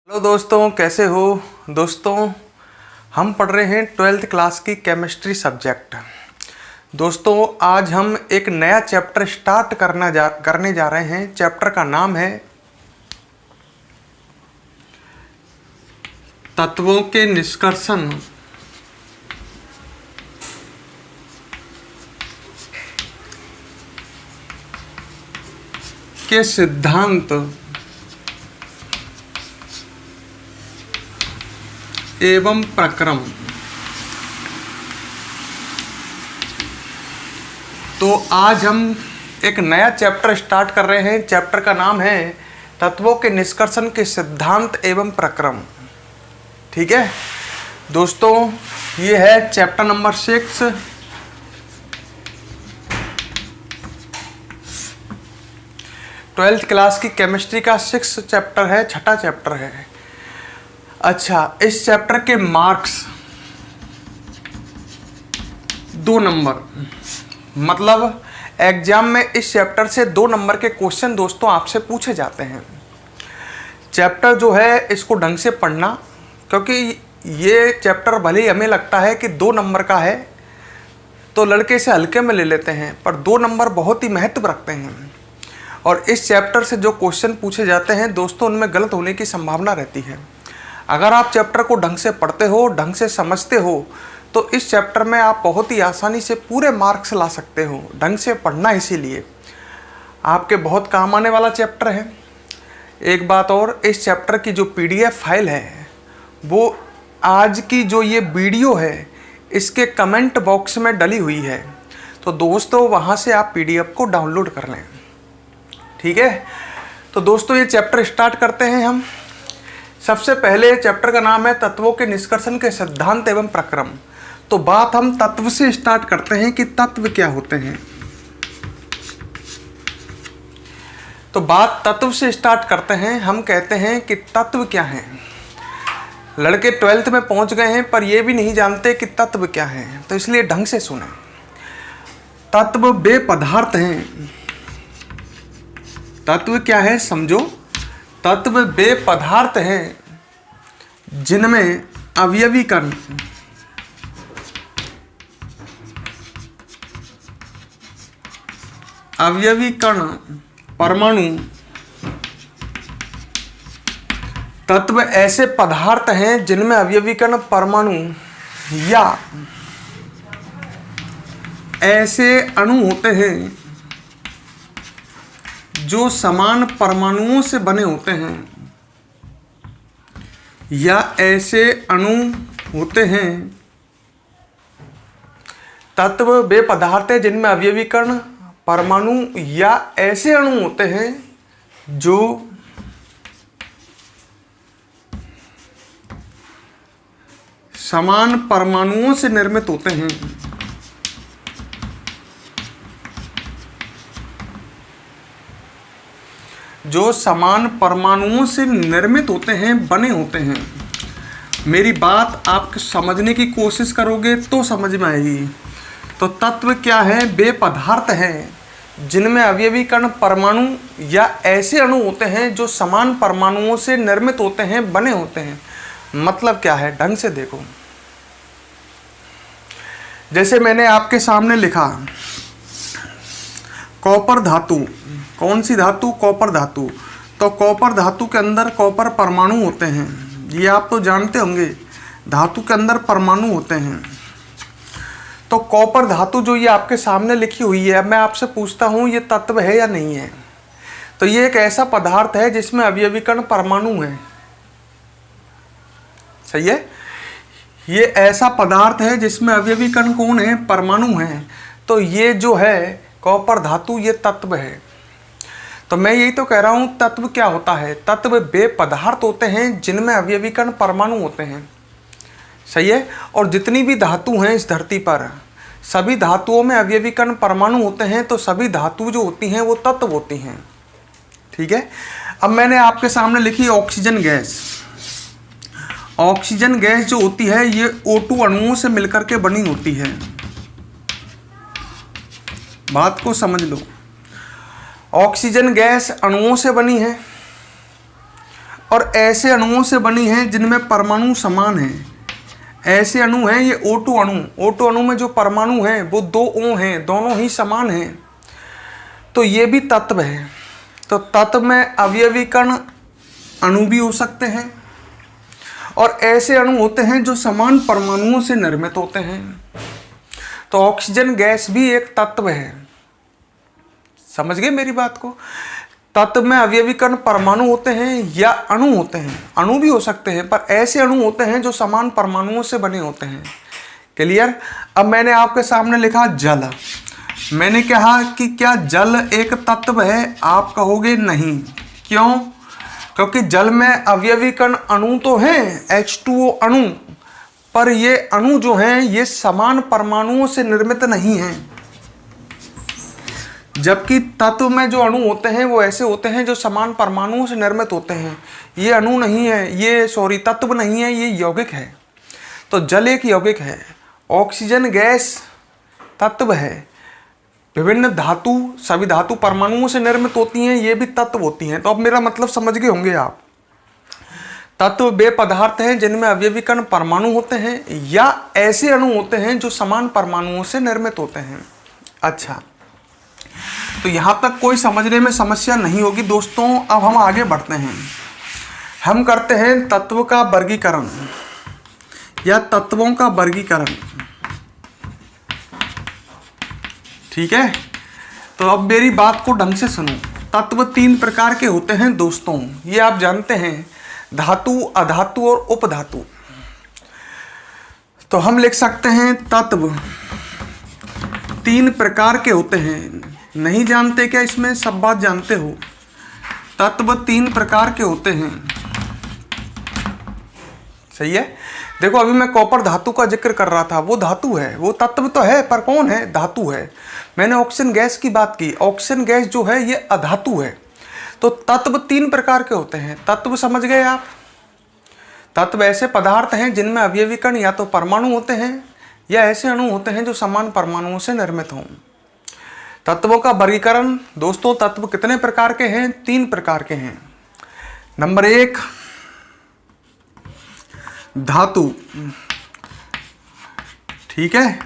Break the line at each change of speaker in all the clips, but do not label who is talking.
Hello दोस्तों, कैसे हो दोस्तों। हम पढ़ रहे हैं 12th क्लास की केमिस्ट्री सब्जेक्ट। दोस्तों आज हम एक नया चैप्टर स्टार्ट करने जा रहे हैं। चैप्टर का नाम है तत्वों के निष्कर्षण के सिद्धांत एवं प्रक्रम। तो आज हम एक नया चैप्टर स्टार्ट कर रहे हैं। चैप्टर का नाम है तत्वों के निष्कर्षण के सिद्धांत एवं प्रक्रम। ठीक है दोस्तों, ये है चैप्टर नंबर 6। ट्वेल्थ क्लास की केमिस्ट्री का 6th चैप्टर है, छठा चैप्टर है। अच्छा, इस चैप्टर के मार्क्स 2 नंबर, मतलब एग्जाम में इस चैप्टर से 2 नंबर के क्वेश्चन दोस्तों आपसे पूछे जाते हैं। चैप्टर जो है इसको ढंग से पढ़ना, क्योंकि ये चैप्टर भले ही हमें लगता है कि 2 नंबर का है तो लड़के इसे हल्के में ले लेते हैं, पर 2 नंबर बहुत ही महत्व रखते हैं। और इस चैप्टर से जो क्वेश्चन पूछे जाते हैं दोस्तों, उनमें गलत होने की संभावना रहती है। अगर आप चैप्टर को ढंग से पढ़ते हो, ढंग से समझते हो, तो इस चैप्टर में आप बहुत ही आसानी से पूरे मार्क्स ला सकते हो। ढंग से पढ़ना इसीलिए आपके बहुत काम आने वाला चैप्टर है। एक बात और, इस चैप्टर की जो PDF फाइल है वो आज की जो ये वीडियो है इसके कमेंट बॉक्स में डली हुई है, तो दोस्तों वहाँ से आप PDF को डाउनलोड कर लें। ठीक है, तो दोस्तों ये चैप्टर स्टार्ट करते हैं हम। सबसे पहले चैप्टर का नाम है तत्वों के निष्कर्षण के सिद्धांत एवं प्रक्रम। तो बात हम तत्व से स्टार्ट करते हैं कि तत्व क्या होते हैं। तो बात तत्व से स्टार्ट करते हैं। हम कहते हैं कि तत्व क्या है। लड़के 12th में पहुंच गए हैं पर ये भी नहीं जानते कि तत्व क्या है, तो इसलिए ढंग से सुने। तत्व वे पदार्थ हैं। तत्व क्या है समझो। तत्व वे पदार्थ हैं जिनमें अवयवी कण परमाणु। तत्व ऐसे पदार्थ हैं जिनमें अवयवी कण परमाणु या ऐसे अणु होते हैं जो समान परमाणुओं से बने होते हैं, या ऐसे अणु होते हैं। तत्व वे पदार्थ हैं जिनमें अवयवी कण परमाणु या ऐसे अणु होते हैं जो समान परमाणुओं से निर्मित होते हैं। जो समान परमाणुओं से निर्मित होते हैं, बने होते हैं। मेरी बात आप समझने की कोशिश करोगे तो समझ में आएगी। तो तत्व क्या है? वे पदार्थ हैं जिनमें अवयवी कण परमाणु या ऐसे अणु होते हैं जो समान परमाणुओं से निर्मित होते हैं, बने होते हैं। मतलब क्या है, ढंग से देखो। जैसे मैंने आपके सामने लिखा, कॉपर धातु। कौन सी धातु? कॉपर धातु। तो कॉपर धातु के अंदर कॉपर परमाणु होते हैं, ये आप तो जानते होंगे। धातु के अंदर परमाणु होते हैं। तो कॉपर धातु जो ये आपके सामने लिखी हुई है, अब मैं आपसे पूछता हूँ ये तत्व है या नहीं है? तो ये एक ऐसा पदार्थ है जिसमें अवयवी कण परमाणु है। सही है, ये ऐसा पदार्थ है जिसमें अवयवी कण कौन है? परमाणु है। तो ये जो है कॉपर धातु, ये तत्व है। तो मैं यही तो कह रहा हूँ, तत्व क्या होता है? तत्व वे पदार्थ होते हैं जिनमें अवयवी कण परमाणु होते हैं। सही है, और जितनी भी धातु हैं इस धरती पर, सभी धातुओं में अवयवी कण परमाणु होते हैं। तो सभी धातु जो होती हैं वो तत्व होती हैं। ठीक है, अब मैंने आपके सामने लिखी ऑक्सीजन गैस। ऑक्सीजन गैस जो होती है ये O2 अणुओं से मिलकर के बनी होती है। बात को समझ लो, ऑक्सीजन गैस अणुओं से बनी है और ऐसे अणुओं से बनी हैं जिनमें परमाणु समान हैं। ऐसे अणु हैं ये O2 अणु। O2 अणु में जो परमाणु हैं वो 2 O हैं, दोनों ही समान हैं। तो ये भी तत्व है। तो तत्व में अवयवीकरण अणु भी हो सकते हैं और ऐसे अणु होते हैं जो समान परमाणुओं से निर्मित होते हैं। तो ऑक्सीजन गैस भी एक तत्व है। समझ गए मेरी बात को? तत्व में अवयवीकरण परमाणु होते हैं या अणु होते हैं। अणु भी हो सकते हैं पर ऐसे अणु होते हैं जो समान परमाणुओं से बने होते हैं। क्लियर? अब मैंने आपके सामने लिखा जल। मैंने कहा कि क्या जल एक तत्व है? आप कहोगे नहीं। क्यों? क्योंकि जल में अवयवीकरण अणु तो हैं, H2O अणु, पर ये अणु जो हैं ये समान परमाणुओं से निर्मित नहीं हैं। जबकि तत्व में जो अणु होते हैं वो ऐसे होते हैं जो समान परमाणुओं से निर्मित होते हैं। ये अणु नहीं है, ये तत्व नहीं है, ये यौगिक है। तो जल एक यौगिक है। ऑक्सीजन गैस तत्व है। विभिन्न धातु, सभी धातु परमाणुओं से निर्मित होती हैं, ये भी तत्व होती हैं। तो अब मेरा मतलब समझ गए होंगे आप। तत्व वे पदार्थ हैं जिनमें अवयवीकरण परमाणु होते हैं या ऐसे अणु होते हैं जो समान परमाणुओं से निर्मित होते हैं। अच्छा, तो यहां तक कोई समझने में समस्या नहीं होगी दोस्तों। अब हम आगे बढ़ते हैं। हम करते हैं तत्व का वर्गीकरण या तत्वों का वर्गीकरण। ठीक है? तो अब मेरी बात को ढंग से सुनो। तत्व 3 प्रकार के होते हैं दोस्तों, ये आप जानते हैं, धातु, अधातु और उपधातु। तो हम लिख सकते हैं तत्व 3 प्रकार के होते हैं। नहीं जानते क्या? इसमें सब बात जानते हो। तत्व 3 प्रकार के होते हैं। सही है? देखो अभी मैं कॉपर धातु का जिक्र कर रहा था, वो धातु है, वो तत्व तो है पर कौन है? धातु है। मैंने ऑक्सीजन गैस की बात की। ऑक्सीजन गैस जो है ये अधातु है। तो तत्व 3 प्रकार के होते हैं। तत्व समझ गए आप? तत्व ऐसे पदार्थ हैं जिनमें अवयवीकरण या तो परमाणु होते हैं या ऐसे अणु होते हैं जो समान परमाणुओं से निर्मित हों। तत्वों का वर्गीकरण दोस्तों, तत्व कितने प्रकार के हैं? 3 प्रकार के हैं। नंबर 1 धातु। ठीक है?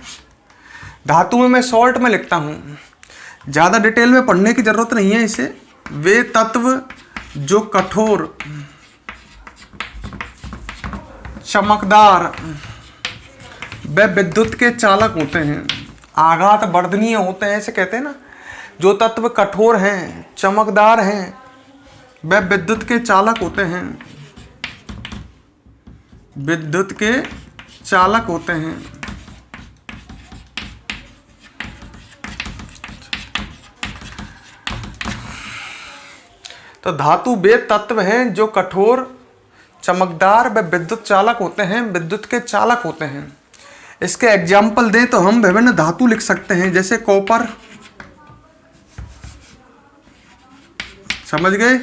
धातु में मैं शॉर्ट में लिखता हूं, ज्यादा डिटेल में पढ़ने की जरूरत नहीं है इसे। वे तत्व जो कठोर, चमकदार व विद्युत के चालक होते हैं, आघात वर्धनीय होते हैं, ऐसे कहते हैं ना। जो तत्व कठोर हैं, चमकदार हैं, वे विद्युत के चालक होते हैं, विद्युत के चालक होते हैं। तो धातु वे तत्व हैं जो कठोर, चमकदार व विद्युत चालक होते हैं, विद्युत के चालक होते हैं। इसके एग्जाम्पल दें तो हम विभिन्न धातु लिख सकते हैं, जैसे कॉपर। समझ गए?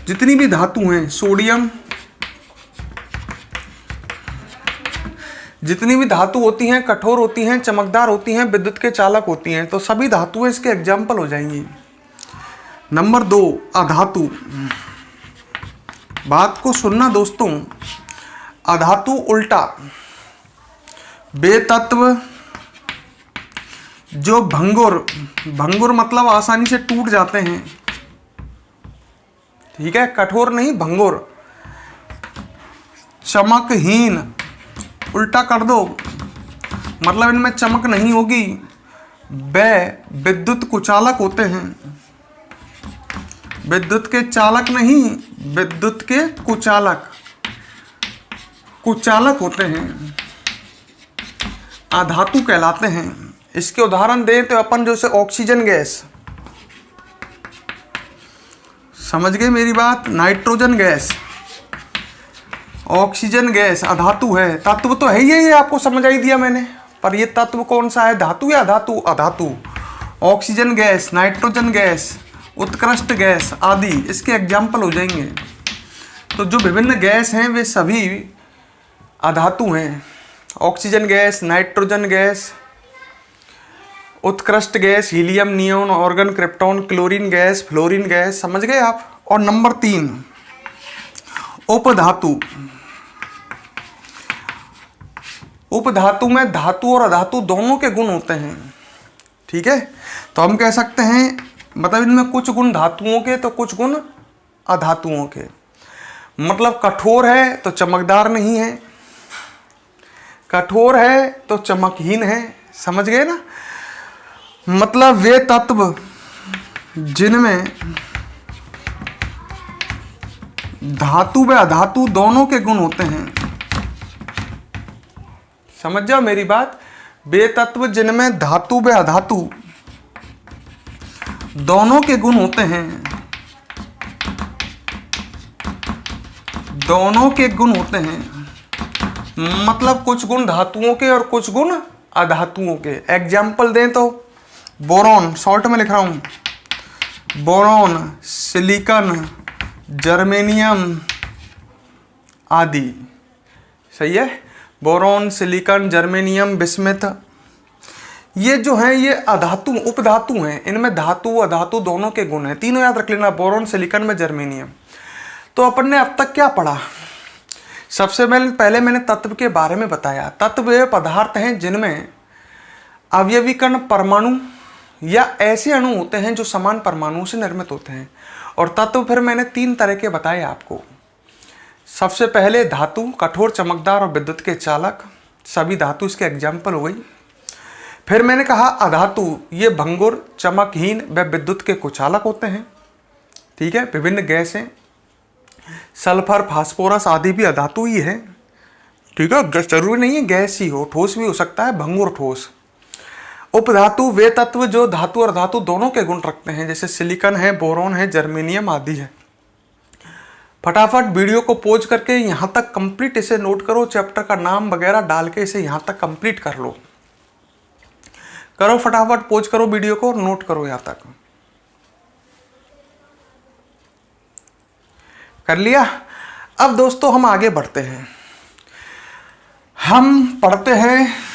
जितनी भी धातु हैं, सोडियम, जितनी भी धातु होती हैं कठोर होती हैं, चमकदार होती हैं, विद्युत के चालक होती हैं। तो सभी धातुएं इसके एग्जाम्पल हो जाएंगी। नंबर 2 अधातु। बात को सुनना दोस्तों, अधातु उल्टा, वे तत्व जो भंगुर, भंगुर मतलब आसानी से टूट जाते हैं। ठीक है? कठोर नहीं, भंगुर। चमकहीन, उल्टा कर दो, मतलब इनमें चमक नहीं होगी। वे विद्युत कुचालक होते हैं, विद्युत के चालक नहीं, विद्युत के कुचालक, कुचालक होते हैं, अधातु कहलाते हैं। इसके उदाहरण दें तो अपन जैसे ऑक्सीजन गैस, समझ गए मेरी बात? नाइट्रोजन गैस, ऑक्सीजन गैस अधातु है। तत्व तो है ही, ये आपको समझ आई दिया मैंने। पर ये तत्व कौन सा है? धातु या अधातु? अधातु। ऑक्सीजन गैस, नाइट्रोजन गैस, उत्कृष्ट गैस आदि इसके एग्जाम्पल हो जाएंगे। तो जो विभिन्न गैस हैं वे सभी अधातु हैं। ऑक्सीजन गैस, नाइट्रोजन गैस, उत्कृष्ट gas, helium, neon, organ, krypton, chlorine gas, fluorine gas. समझ गए आप? और नंबर 3 उपधातु, उपधातु में धातु और अधातु दोनों के गुण होते हैं। ठीक है, तो हम कह सकते हैं मतलब इनमें कुछ गुण धातुओं के तो कुछ गुण अधातुओं के। मतलब कठोर है तो चमकदार नहीं है, कठोर है तो चमकहीन है। समझ गए ना? मतलब वे तत्व जिनमें धातु व अधातु दोनों के गुण होते हैं। समझ जाओ मेरी बात। वे तत्व जिनमें धातु व अधातु दोनों के गुण होते हैं, दोनों के गुण होते हैं। मतलब कुछ गुण धातुओं के और कुछ गुण अधातुओं के। एग्जाम्पल दें तो बोरॉन, शॉर्ट में लिख रहा हूं, बोरॉन, सिलिकॉन, जर्मेनियम आदि। सही है? बोरॉन, सिलिकॉन, जर्मेनियम, बिस्मथ, ये जो है ये अधातु उपधातु हैं। इनमें धातु अधातु दोनों के गुण हैं। तीनों याद रख लेना, बोरॉन, सिलिकॉन में जर्मेनियम। तो अपन ने अब तक क्या पढ़ा? सबसे पहले मैंने तत्व के बारे में बताया। तत्व वे पदार्थ हैं जिनमें अवयवीकरण परमाणु या ऐसे अणु होते हैं जो समान परमाणुओं से निर्मित होते हैं। और तत्व फिर मैंने 3 तरह के बताए आपको। सबसे पहले धातु, कठोर, चमकदार और विद्युत के चालक। सभी धातु इसके एग्जाम्पल हो गई। फिर मैंने कहा अधातु, ये भंगुर, चमकहीन व विद्युत के कुचालक होते हैं। ठीक है, विभिन्न गैसें, सल्फर, फास्फोरस आदि भी अधातु ही है। ठीक है, जरूरी नहीं है गैस ही हो, ठोस भी हो सकता है, भंगुर ठोस। उपधातु वे तत्व जो धातु और धातु दोनों के गुण रखते हैं, जैसे सिलिकॉन है, बोरॉन है, जर्मेनियम आदि है। फटाफट वीडियो को पॉज करके यहाँ तक कंप्लीट इसे नोट करो, चैप्टर का नाम वगैरह डाल के इसे यहाँ तक कंप्लीट कर लो। करो फटाफट, पॉज करो वीडियो को और नोट करो यहाँ तक। कर लिया? अब दोस्तों हम आगे बढ़ते हैं। हम पढ़ते हैं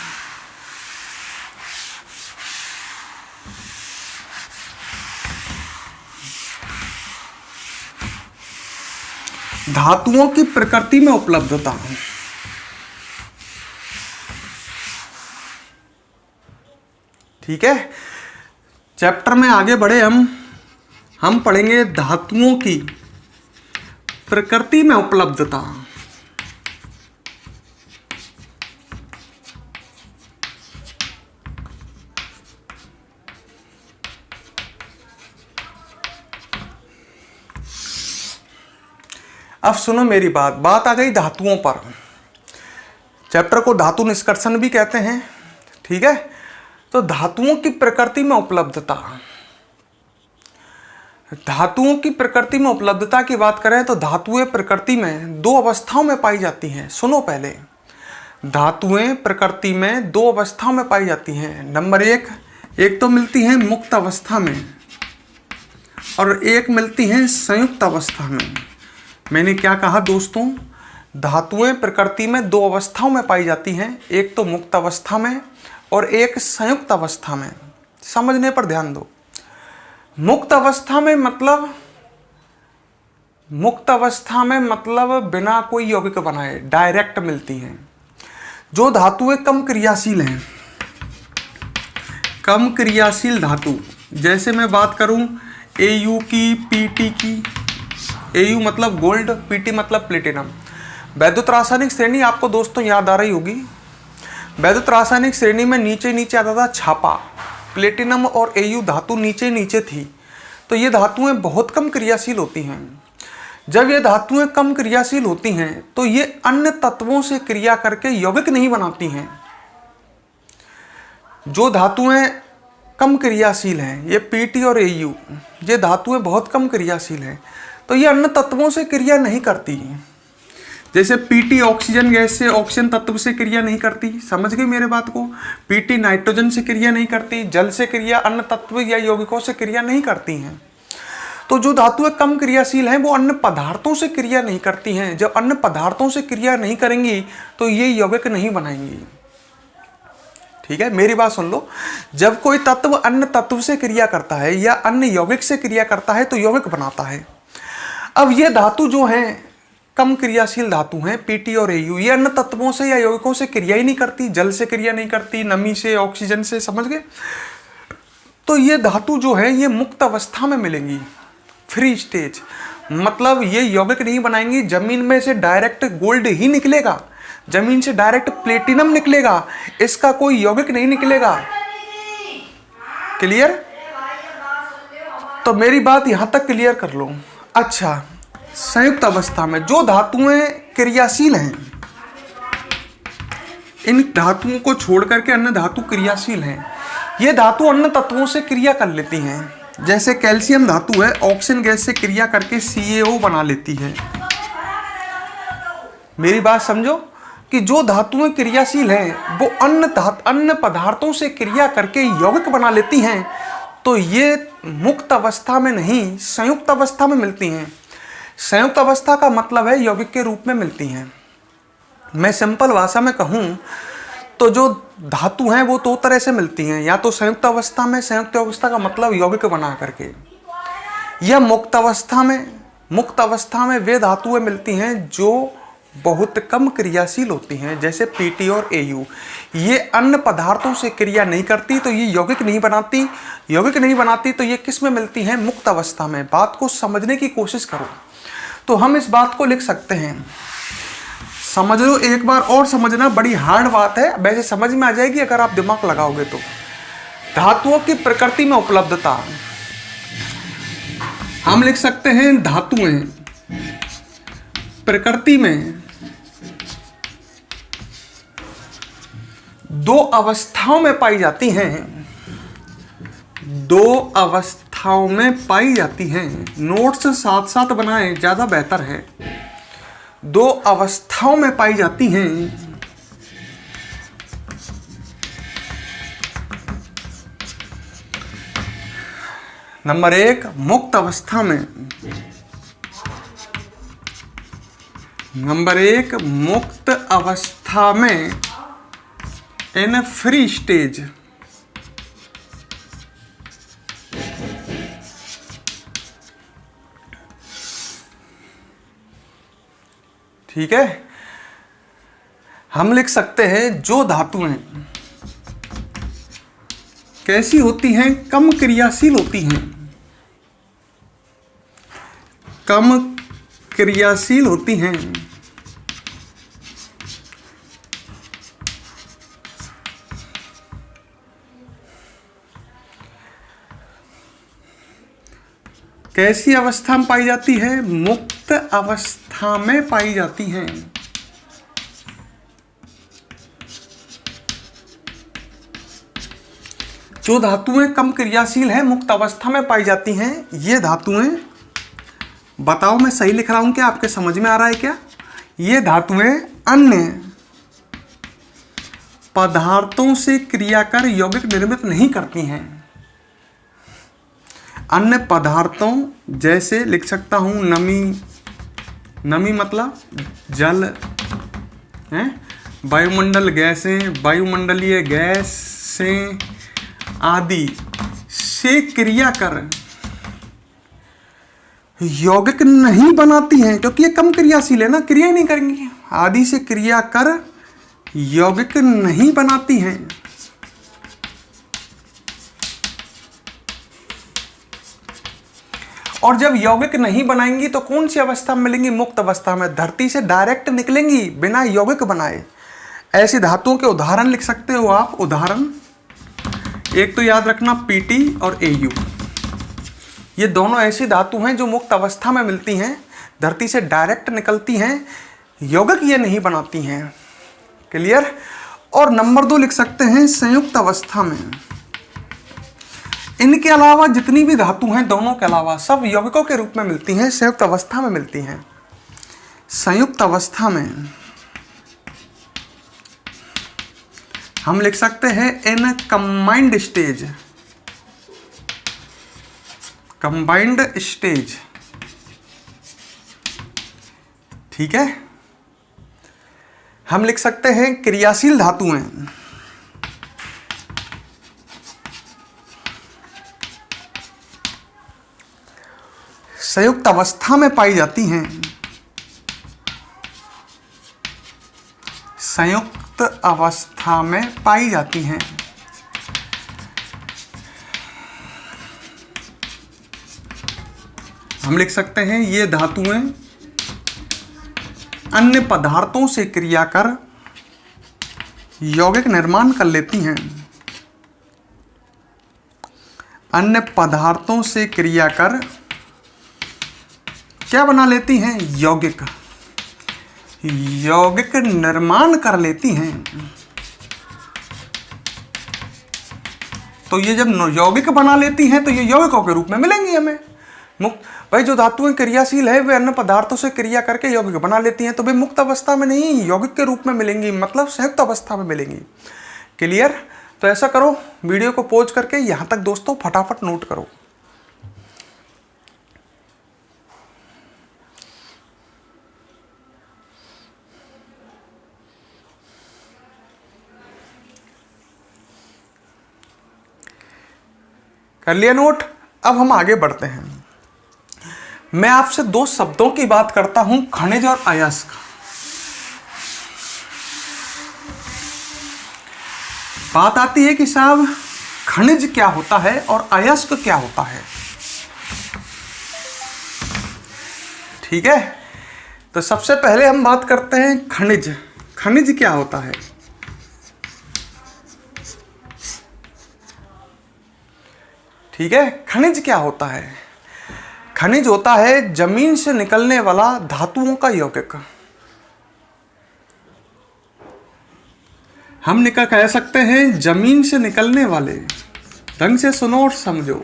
धातुओं की प्रकृति में उपलब्धता। ठीक है, चैप्टर में आगे बढ़े हम पढ़ेंगे धातुओं की प्रकृति में उपलब्धता। अब सुनो मेरी बात आ गई धातुओं पर। चैप्टर को धातु निष्कर्षण भी कहते हैं। ठीक है, तो धातुओं की प्रकृति में उपलब्धता। धातुओं की प्रकृति में उपलब्धता की बात करें तो धातुएं प्रकृति में 2 अवस्थाओं में पाई जाती हैं। सुनो पहले, धातुएं प्रकृति में 2 अवस्थाओं में पाई जाती हैं। नंबर 1 तो मिलती हैं मुक्त अवस्था में और एक मिलती हैं संयुक्त अवस्था में। मैंने क्या कहा दोस्तों? धातुएं प्रकृति में 2 अवस्थाओं में पाई जाती हैं, एक तो मुक्त अवस्था में और एक संयुक्त अवस्था में। समझने पर ध्यान दो। मुक्त अवस्था में मतलब बिना कोई यौगिक बनाए डायरेक्ट मिलती हैं। जो धातुएं कम क्रियाशील हैं, कम क्रियाशील धातु, जैसे मैं बात करूं Au की, Pt की। Au मतलब गोल्ड, Pt मतलब प्लेटिनम। वैद्युत रासायनिक श्रेणी आपको दोस्तों याद आ रही होगी। वैद्युत रासायनिक श्रेणी में नीचे आता था छापा। प्लेटिनम और Au धातु नीचे थी। तो ये धातुएं बहुत कम क्रियाशील होती हैं। जब ये धातुएं कम क्रियाशील होती हैं तो ये अन्य तत्वों से क्रिया करके यौगिक नहीं बनाती हैं। जो धातुएं कम क्रियाशील हैं, ये Pt और Au, ये धातुएं बहुत कम क्रियाशील हैं, तो ये अन्य तत्वों से क्रिया नहीं करती। जैसे Pt ऑक्सीजन गैस से, ऑक्सीजन तत्व से क्रिया नहीं करती। समझ गए मेरे बात को? Pt नाइट्रोजन से क्रिया नहीं करती, जल से क्रिया, अन्य तत्व या यौगिकों से क्रिया नहीं करती हैं। तो जो धातुएं कम क्रियाशील हैं वो अन्य पदार्थों से क्रिया नहीं करती हैं। जब अन्य पदार्थों से क्रिया नहीं करेंगी तो ये यौगिक नहीं बनाएंगी। ठीक है, मेरी बात सुन लो। जब कोई तत्व अन्य तत्व से क्रिया करता है या अन्य यौगिक से क्रिया करता है तो यौगिक बनाता है। अब ये धातु जो है कम क्रियाशील धातु हैं पीटी और एयू। ये अन्य तत्वों से या यौगिकों से क्रिया ही नहीं करती, जल से क्रिया नहीं करती, नमी से, ऑक्सीजन से, समझ गए। तो ये धातु जो है ये मुक्त अवस्था में मिलेंगी, फ्री स्टेज। मतलब ये यौगिक नहीं बनाएंगी, जमीन में से डायरेक्ट गोल्ड ही निकलेगा, जमीन से डायरेक्ट प्लेटिनम निकलेगा, इसका कोई यौगिक नहीं निकलेगा। क्लियर? तो मेरी बात यहां तक क्लियर कर लो। अच्छा, संयुक्त अवस्था में जो धातुएं क्रियाशील हैं, इन धातुओं को छोड़ करके अन्य धातु क्रियाशील हैं। ये धातु अन्य तत्वों से क्रिया कर लेती हैं। जैसे कैल्शियम धातु है, ऑक्सीजन गैस से क्रिया करके CaO बना लेती है। मेरी बात समझो कि जो धातुएं क्रियाशील हैं वो अन्य पदार्थों से क्रिया करके यौगिक बना लेती हैं, तो ये मुक्त अवस्था में नहीं, संयुक्त अवस्था में मिलती हैं। संयुक्त अवस्था का मतलब है यौगिक के रूप में मिलती हैं। मैं सिंपल भाषा में कहूँ तो जो धातु हैं वो दो तरह से मिलती हैं, या तो संयुक्त अवस्था में, संयुक्त अवस्था का मतलब यौगिक बना करके, या मुक्त अवस्था में वे धातुएं मिलती हैं जो बहुत कम क्रियाशील होती हैं, जैसे पीटी और एयू। ये अन्य पदार्थों से क्रिया नहीं करती तो ये यौगिक नहीं बनाती, तो ये किस में मिलती हैं? मुक्त अवस्था में। बात को समझने की कोशिश करो। तो हम इस बात को लिख सकते हैं, समझ लो एक बार और समझना, बड़ी हार्ड बात है, वैसे समझ में आ जाएगी अगर आप दिमाग लगाओगे तो। धातुओं की प्रकृति में उपलब्धता, हम लिख सकते हैं धातुएं प्रकृति में दो अवस्थाओं में पाई जाती हैं, दो अवस्थाओं में पाई जाती हैं। नोट्स साथ साथ बनाएं, ज्यादा बेहतर है। दो अवस्थाओं में पाई जाती हैं। नंबर 1 मुक्त अवस्था में, नंबर 1 मुक्त अवस्था में इन फ्री स्टेज, ठीक है। हम लिख सकते हैं जो धातुएं कैसी होती हैं? कम क्रियाशील होती हैं, कम क्रियाशील होती हैं। कैसी अवस्था में पाई जाती है? मुक्त अवस्था में पाई जाती हैं। जो धातुएं कम क्रियाशील हैं, मुक्त अवस्था में पाई जाती हैं, ये धातुएं, बताओ मैं सही लिख रहा हूं क्या? आपके समझ में आ रहा है क्या? ये धातुएं अन्य पदार्थों से क्रिया कर यौगिक निर्मित नहीं करती हैं। अन्य पदार्थों जैसे लिख सकता हूं नमी मतलब जल है, वायुमंडल गैसें, वायुमंडलीय गैसें आदि से क्रिया कर यौगिक नहीं बनाती हैं, क्योंकि ये कम क्रियाशील है ना, क्रिया ही नहीं करेंगी। आदि से क्रिया कर यौगिक नहीं बनाती हैं। और जब यौगिक नहीं बनाएंगी तो कौन सी अवस्था में मिलेंगी? मुक्त अवस्था में। धरती से डायरेक्ट निकलेंगी बिना यौगिक बनाए। ऐसी धातुओं के उदाहरण लिख सकते हो आप। उदाहरण एक तो याद रखना पीटी और एयू, ये दोनों ऐसी धातु हैं जो मुक्त अवस्था में मिलती हैं, धरती से डायरेक्ट निकलती हैं, यौगिक ये नहीं बनाती हैं। क्लियर? और नंबर 2 लिख सकते हैं संयुक्त अवस्था में। इनके अलावा जितनी भी धातु हैं, दोनों के अलावा सब यौगिकों के रूप में मिलती हैं, संयुक्त अवस्था में मिलती हैं। संयुक्त अवस्था में हम लिख सकते हैं in combined stage, combined stage, ठीक है। हम लिख सकते हैं क्रियाशील धातुएं, संयुक्त अवस्था में पाई जाती हैं। संयुक्त अवस्था में पाई जाती हैं। हम लिख सकते हैं ये धातुएं अन्य पदार्थों से क्रिया कर यौगिक निर्माण कर लेती हैं। अन्य पदार्थों से क्रिया कर क्या बना लेती हैं? यौगिक। यौगिक निर्माण कर लेती हैं। तो ये जब यौगिक बना लेती हैं तो ये यौगिकों के रूप में मिलेंगी हमें। मुक्त भाई जो धातुएं क्रियाशील है वे अन्य पदार्थों से क्रिया करके यौगिक बना लेती हैं, तो वे मुक्त अवस्था में नहीं यौगिक के रूप में मिलेंगी, मतलब संयुक्त अवस्था में मिलेंगी। क्लियर? तो ऐसा करो, वीडियो को पॉज करके यहां तक दोस्तों फटाफट नोट करो। कर लिया नोट? अब हम आगे बढ़ते हैं। मैं आपसे दो शब्दों की बात करता हूं, खनिज और अयस्क। बात आती है कि साहब खनिज क्या होता है और अयस्क क्या होता है। ठीक है, तो सबसे पहले हम बात करते हैं खनिज। खनिज क्या होता है? ठीक है, खनिज क्या होता है? खनिज होता है जमीन से निकलने वाला धातुओं का यौगिक। हम कह सकते हैं जमीन से निकलने वाले, ढंग से सुनो और समझो,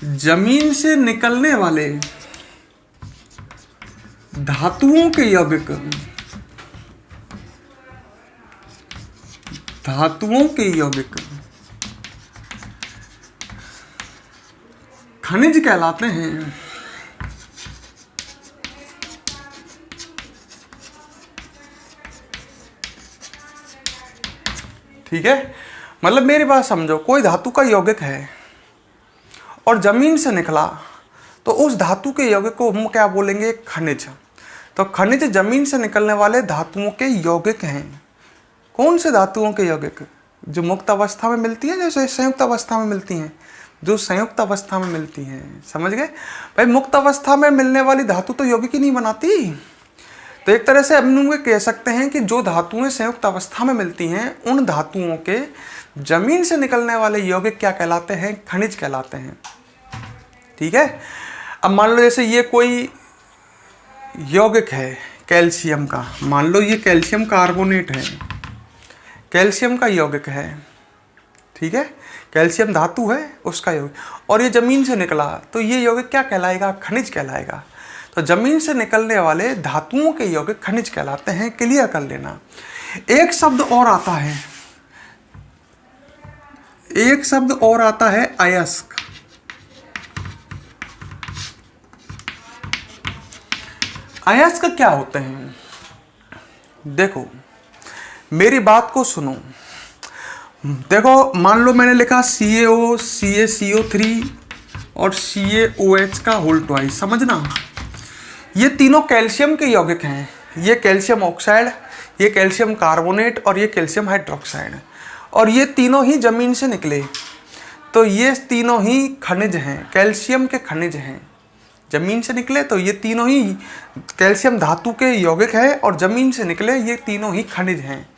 जमीन से निकलने वाले धातुओं के यौगिक, धातुओं के यौगिक खनिज कहलाते हैं। ठीक है, मतलब मेरी बात समझो, कोई धातु का यौगिक है और जमीन से निकला तो उस धातु के यौगिक को हम क्या बोलेंगे? खनिज। तो खनिज जमीन से निकलने वाले धातुओं के यौगिक हैं। कौन से धातुओं के यौगिक? जो मुक्त अवस्था में मिलती हैं, जैसे संयुक्त अवस्था में मिलती हैं, जो संयुक्त अवस्था में मिलती हैं। समझ गए भाई? मुक्त अवस्था में मिलने वाली धातु तो यौगिक ही नहीं बनाती। तो एक तरह से हम कह सकते हैं कि जो धातुएं संयुक्त अवस्था में मिलती हैं उन धातुओं के जमीन से निकलने वाले यौगिक क्या कहलाते हैं? खनिज कहलाते हैं। ठीक है, अब मान लो जैसे ये कोई यौगिक है कैल्शियम का, मान लो ये कैल्शियम कार्बोनेट है, कैल्शियम का यौगिक है। ठीक है, कैल्शियम धातु है उसका यौगिक, और ये जमीन से निकला तो ये यौगिक क्या कहलाएगा? खनिज कहलाएगा। तो जमीन से निकलने वाले धातुओं के यौगिक खनिज कहलाते हैं। क्लियर कर लेना। एक शब्द और आता है, एक शब्द और आता है अयस्क। अयस्क क्या होते हैं? देखो मेरी बात को सुनो। देखो मान लो मैंने लिखा CaO, CaCO3 और CaOH का होल ट्वाइस। समझना, ये तीनों कैल्शियम के यौगिक हैं। ये कैल्शियम ऑक्साइड, ये कैल्शियम कार्बोनेट और ये कैल्शियम हाइड्रोक्साइड, और ये तीनों ही जमीन से निकले, तो ये तीनों ही खनिज हैं, कैल्शियम के खनिज हैं। जमीन से निकले तो ये तीनों ही कैल्शियम धातु के यौगिक हैं और जमीन से निकले ये तीनों ही खनिज हैं।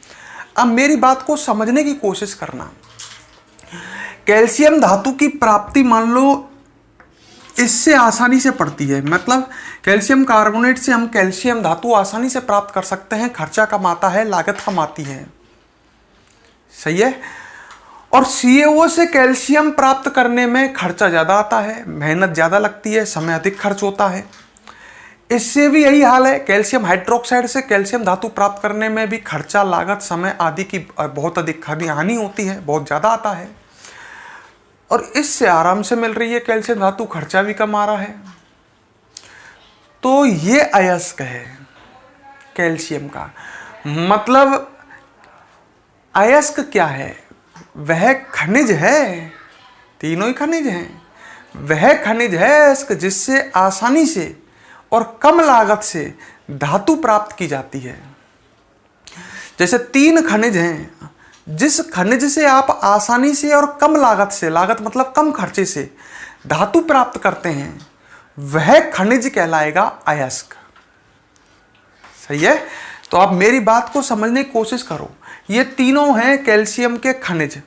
अब मेरी बात को समझने की कोशिश करना। कैल्शियम धातु की प्राप्ति मान लो इससे आसानी से पड़ती है, मतलब कैल्शियम कार्बोनेट से हम कैल्शियम धातु आसानी से प्राप्त कर सकते हैं। खर्चा कम आता है, लागत कम आती है। सही है। और CaO से कैल्शियम प्राप्त करने में खर्चा ज़्यादा आता है, मेहनत ज़्यादा लगती है, समय अधिक खर्च होता है। इससे भी यही हाल है। कैल्शियम हाइड्रोक्साइड से कैल्शियम धातु प्राप्त करने में भी खर्चा, लागत, समय आदि की बहुत अधिक हानि होती है, बहुत ज़्यादा आता है। और इससे आराम से मिल रही है कैल्शियम धातु, खर्चा भी कम आ रहा है। तो ये अयस्क है कैल्शियम का। मतलब अयस्क क्या है? वह खनिज है, तीनों ही खनिज हैं। वह खनिज है अयस्क जिससे आसानी से और कम लागत से धातु प्राप्त की जाती है। जैसे 3 खनिज हैं, जिस खनिज से आप आसानी से और कम लागत से, लागत मतलब कम खर्चे से धातु प्राप्त करते हैं, वह खनिज कहलाएगा अयस्क। सही है? तो आप मेरी बात को समझने की कोशिश करो। ये तीनों हैं कैल्शियम के खनिज,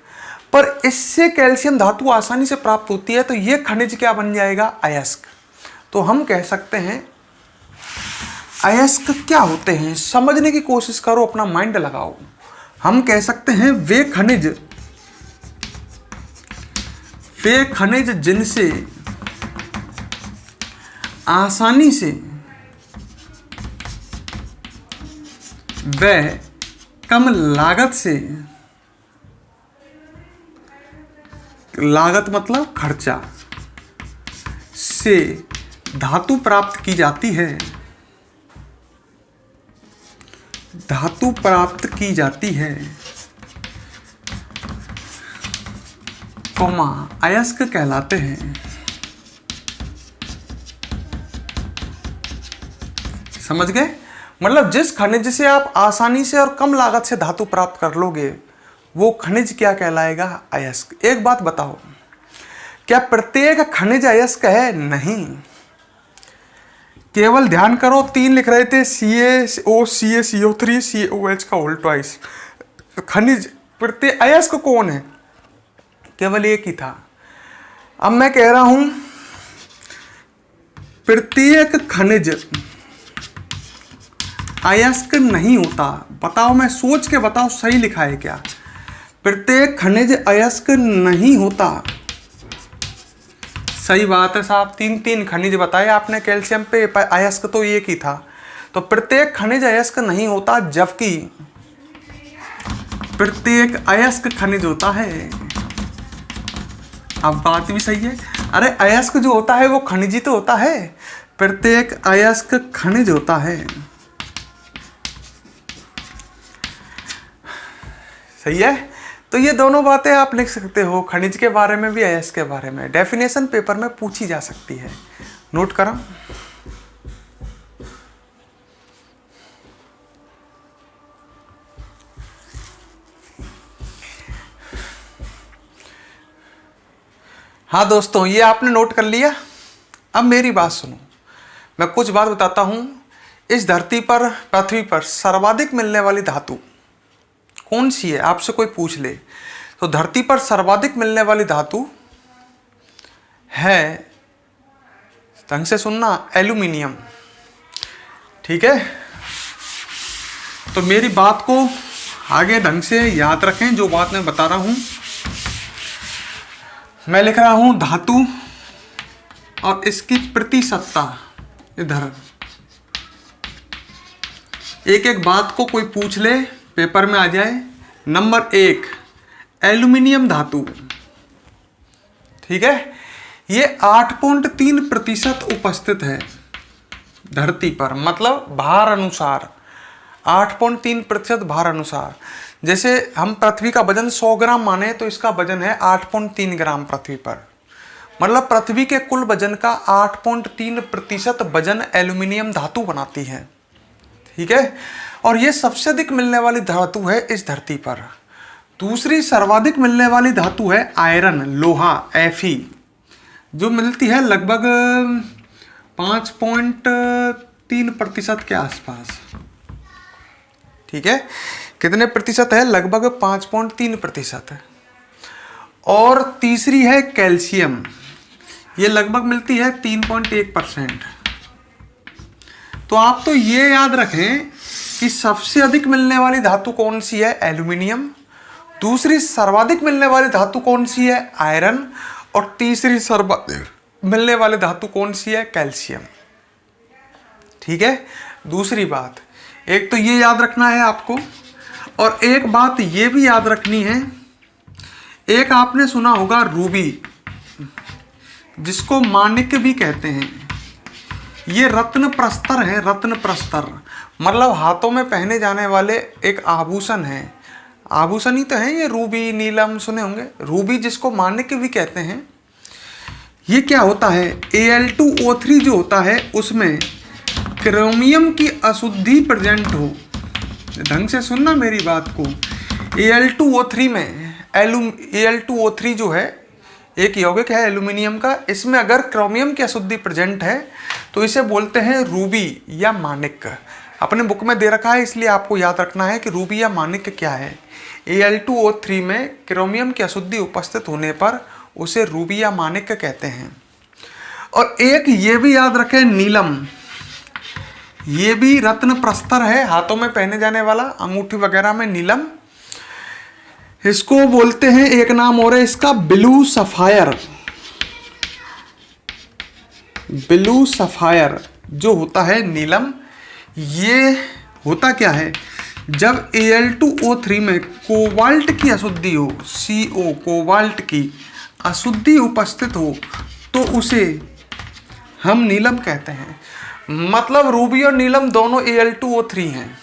पर इससे कैल्शियम धातु आसानी से प्राप्त होती है, तो ये खनिज क्या बन जाएगा? अयस्क। तो हम कह सकते हैं अयस्क क्या होते हैं, समझने की कोशिश करो, अपना माइंड लगाओ। हम कह सकते हैं वे खनिज जिनसे आसानी से व कम लागत से, लागत मतलब खर्चा से धातु प्राप्त की जाती है, धातु प्राप्त की जाती है, कोमा अयस्क कहलाते हैं। समझ गए? मतलब जिस खनिज से आप आसानी से और कम लागत से धातु प्राप्त कर लोगे, वो खनिज क्या कहलाएगा? अयस्क। एक बात बताओ, क्या प्रत्येक खनिज अयस्क है? नहीं। केवल ध्यान करो, 3 लिख रहे थे, CaO, CaCO3, CaOH का होल ट्वाइस। खनिज प्रत्येक अयस्क कौन है? केवल एक ही था। अब मैं कह रहा हूं प्रत्येक खनिज अयस्क नहीं होता। बताओ, मैं सोच के बताओ सही लिखा है क्या? प्रत्येक खनिज अयस्क नहीं होता। सही बात है साहब, 3 खनिज बताए आपने कैल्शियम पे, अयस्क तो एक ही था। तो प्रत्येक खनिज अयस्क नहीं होता, जबकि प्रत्येक अयस्क खनिज होता है। अब बात भी सही है। अरे अयस्क जो होता है वो खनिज ही तो होता है, प्रत्येक अयस्क खनिज होता है। सही है? तो ये दोनों बातें आप लिख सकते हो, खनिज के बारे में भी, अयस्क के बारे में। डेफिनेशन पेपर में पूछी जा सकती है, नोट करा। हाँ दोस्तों, ये आपने नोट कर लिया। अब मेरी बात सुनो, मैं कुछ बात बताता हूं। इस धरती पर, पृथ्वी पर सर्वाधिक मिलने वाली धातु कौन सी है? आपसे कोई पूछ ले तो धरती पर सर्वाधिक मिलने वाली धातु है, ढंग से सुनना, एल्यूमिनियम। ठीक है? तो मेरी बात को आगे ढंग से याद रखें, जो बात मैं बता रहा हूं। मैं लिख रहा हूं धातु और इसकी प्रतिशतता। इधर एक एक बात को कोई पूछ ले, पेपर में आ जाए। नंबर 1 एल्यूमिनियम धातु। ठीक है? ये 8.3% उपस्थित है धरती पर, मतलब भार अनुसार 8.3% भार अनुसार। जैसे हम पृथ्वी का वजन 100 ग्राम माने, तो इसका वजन है 8.3 ग्राम पृथ्वी पर। मतलब पृथ्वी के कुल वजन का 8.3% वजन एल्यूमिनियम धातु बनाती है। ठीक है? और ये सबसे अधिक मिलने वाली धातु है इस धरती पर। दूसरी सर्वाधिक मिलने वाली धातु है आयरन, लोहा, Fe, जो मिलती है लगभग 5.3% के आसपास। ठीक है? कितने प्रतिशत है? लगभग 5.3%। और तीसरी है कैल्शियम, ये लगभग मिलती है 3.1%। तो आप तो ये याद रखें कि सबसे अधिक मिलने वाली धातु कौन सी है? एल्यूमिनियम। दूसरी सर्वाधिक मिलने वाली धातु कौन सी है? आयरन। और तीसरी सर्वाधिक मिलने वाली धातु कौन सी है? कैल्शियम। ठीक है? दूसरी बात, एक तो ये याद रखना है आपको, और एक बात ये भी याद रखनी है, एक आपने सुना होगा रूबी, जिसको माणिक्य भी कहते हैं। ये रत्न प्रस्तर है, रत्न प्रस्तर मतलब हाथों में पहने जाने वाले एक आभूषण है। आभूषण ही तो है ये, रूबी, नीलम सुने होंगे। रूबी जिसको माणिक्य भी कहते हैं। ये क्या होता है? Al2O3 जो होता है उसमें क्रोमियम की अशुद्धि प्रेजेंट हो, ढंग से सुनना मेरी बात को। Al2O3 में Al2O3 जो है एक यौगिक है एल्यूमिनियम का, इसमें अगर क्रोमियम की अशुद्धि प्रेजेंट है तो इसे बोलते हैं रूबी या माणिक। अपने बुक में दे रखा है इसलिए आपको याद रखना है कि रूबी या माणिक क्या है। Al2O3 में क्रोमियम की अशुद्धि उपस्थित होने पर उसे रूबी या माणिक कहते हैं। और एक ये भी याद रखें नीलम, ये भी रत्न प्रस्तर है, हाथों में पहने जाने वाला, अंगूठी वगैरह में नीलम, इसको बोलते हैं, एक नाम और है इसका ब्लू सफायर। ब्लू सफायर जो होता है नीलम, ये होता क्या है, जब Al2O3 में कोबाल्ट की अशुद्धि हो, CO कोबाल्ट की अशुद्धि उपस्थित हो तो उसे हम नीलम कहते हैं। मतलब रूबी और नीलम दोनों Al2O3 हैं।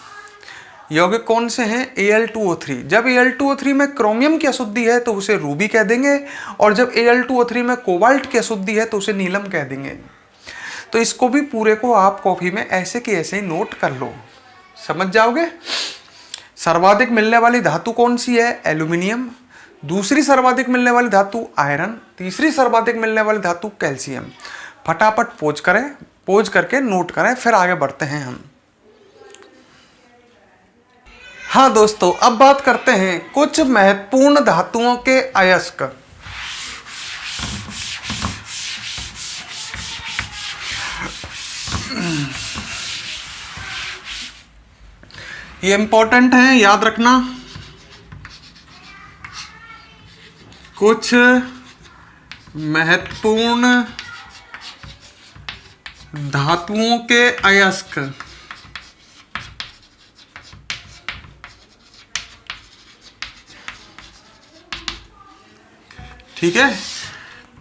यौगिक कौन से हैं? Al2O3। जब Al2O3 में क्रोमियम की अशुद्धि है तो उसे रूबी कह देंगे, और जब Al2O3 में कोबाल्ट की अशुद्धि है तो उसे नीलम कह देंगे। तो इसको भी पूरे को आप कॉपी में ऐसे के ऐसे ही नोट कर लो, समझ जाओगे। सर्वाधिक मिलने वाली धातु कौन सी है? एल्यूमिनियम। दूसरी सर्वाधिक मिलने वाली धातु आयरन। तीसरी सर्वाधिक मिलने वाली धातु कैल्शियम। फटाफट पोज करके नोट करें, फिर आगे बढ़ते हैं हम। हाँ दोस्तों, अब बात करते हैं कुछ महत्वपूर्ण धातुओं के अयस्क। ये इंपॉर्टेंट है, याद रखना। कुछ महत्वपूर्ण धातुओं के अयस्क। ठीक है,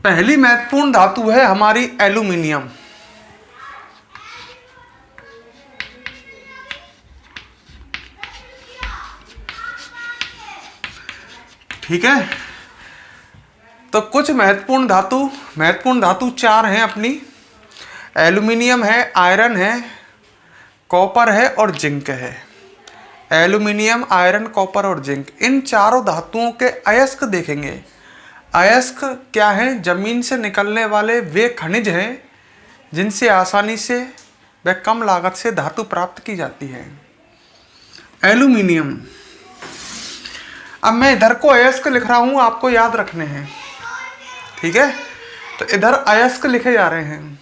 पहली महत्वपूर्ण धातु है हमारी एल्यूमिनियम। ठीक है, तो कुछ महत्वपूर्ण धातु चार हैं अपनी। एल्यूमिनियम है, आयरन है, कॉपर है और जिंक है। एल्यूमिनियम, आयरन, कॉपर और जिंक, इन चारों धातुओं के अयस्क देखेंगे। अयस्क क्या हैं? जमीन से निकलने वाले वे खनिज हैं जिनसे आसानी से व कम लागत से धातु प्राप्त की जाती है। एल्यूमिनियम, अब मैं इधर को अयस्क लिख रहा हूं, आपको याद रखने हैं। ठीक है, तो इधर अयस्क लिखे जा रहे हैं।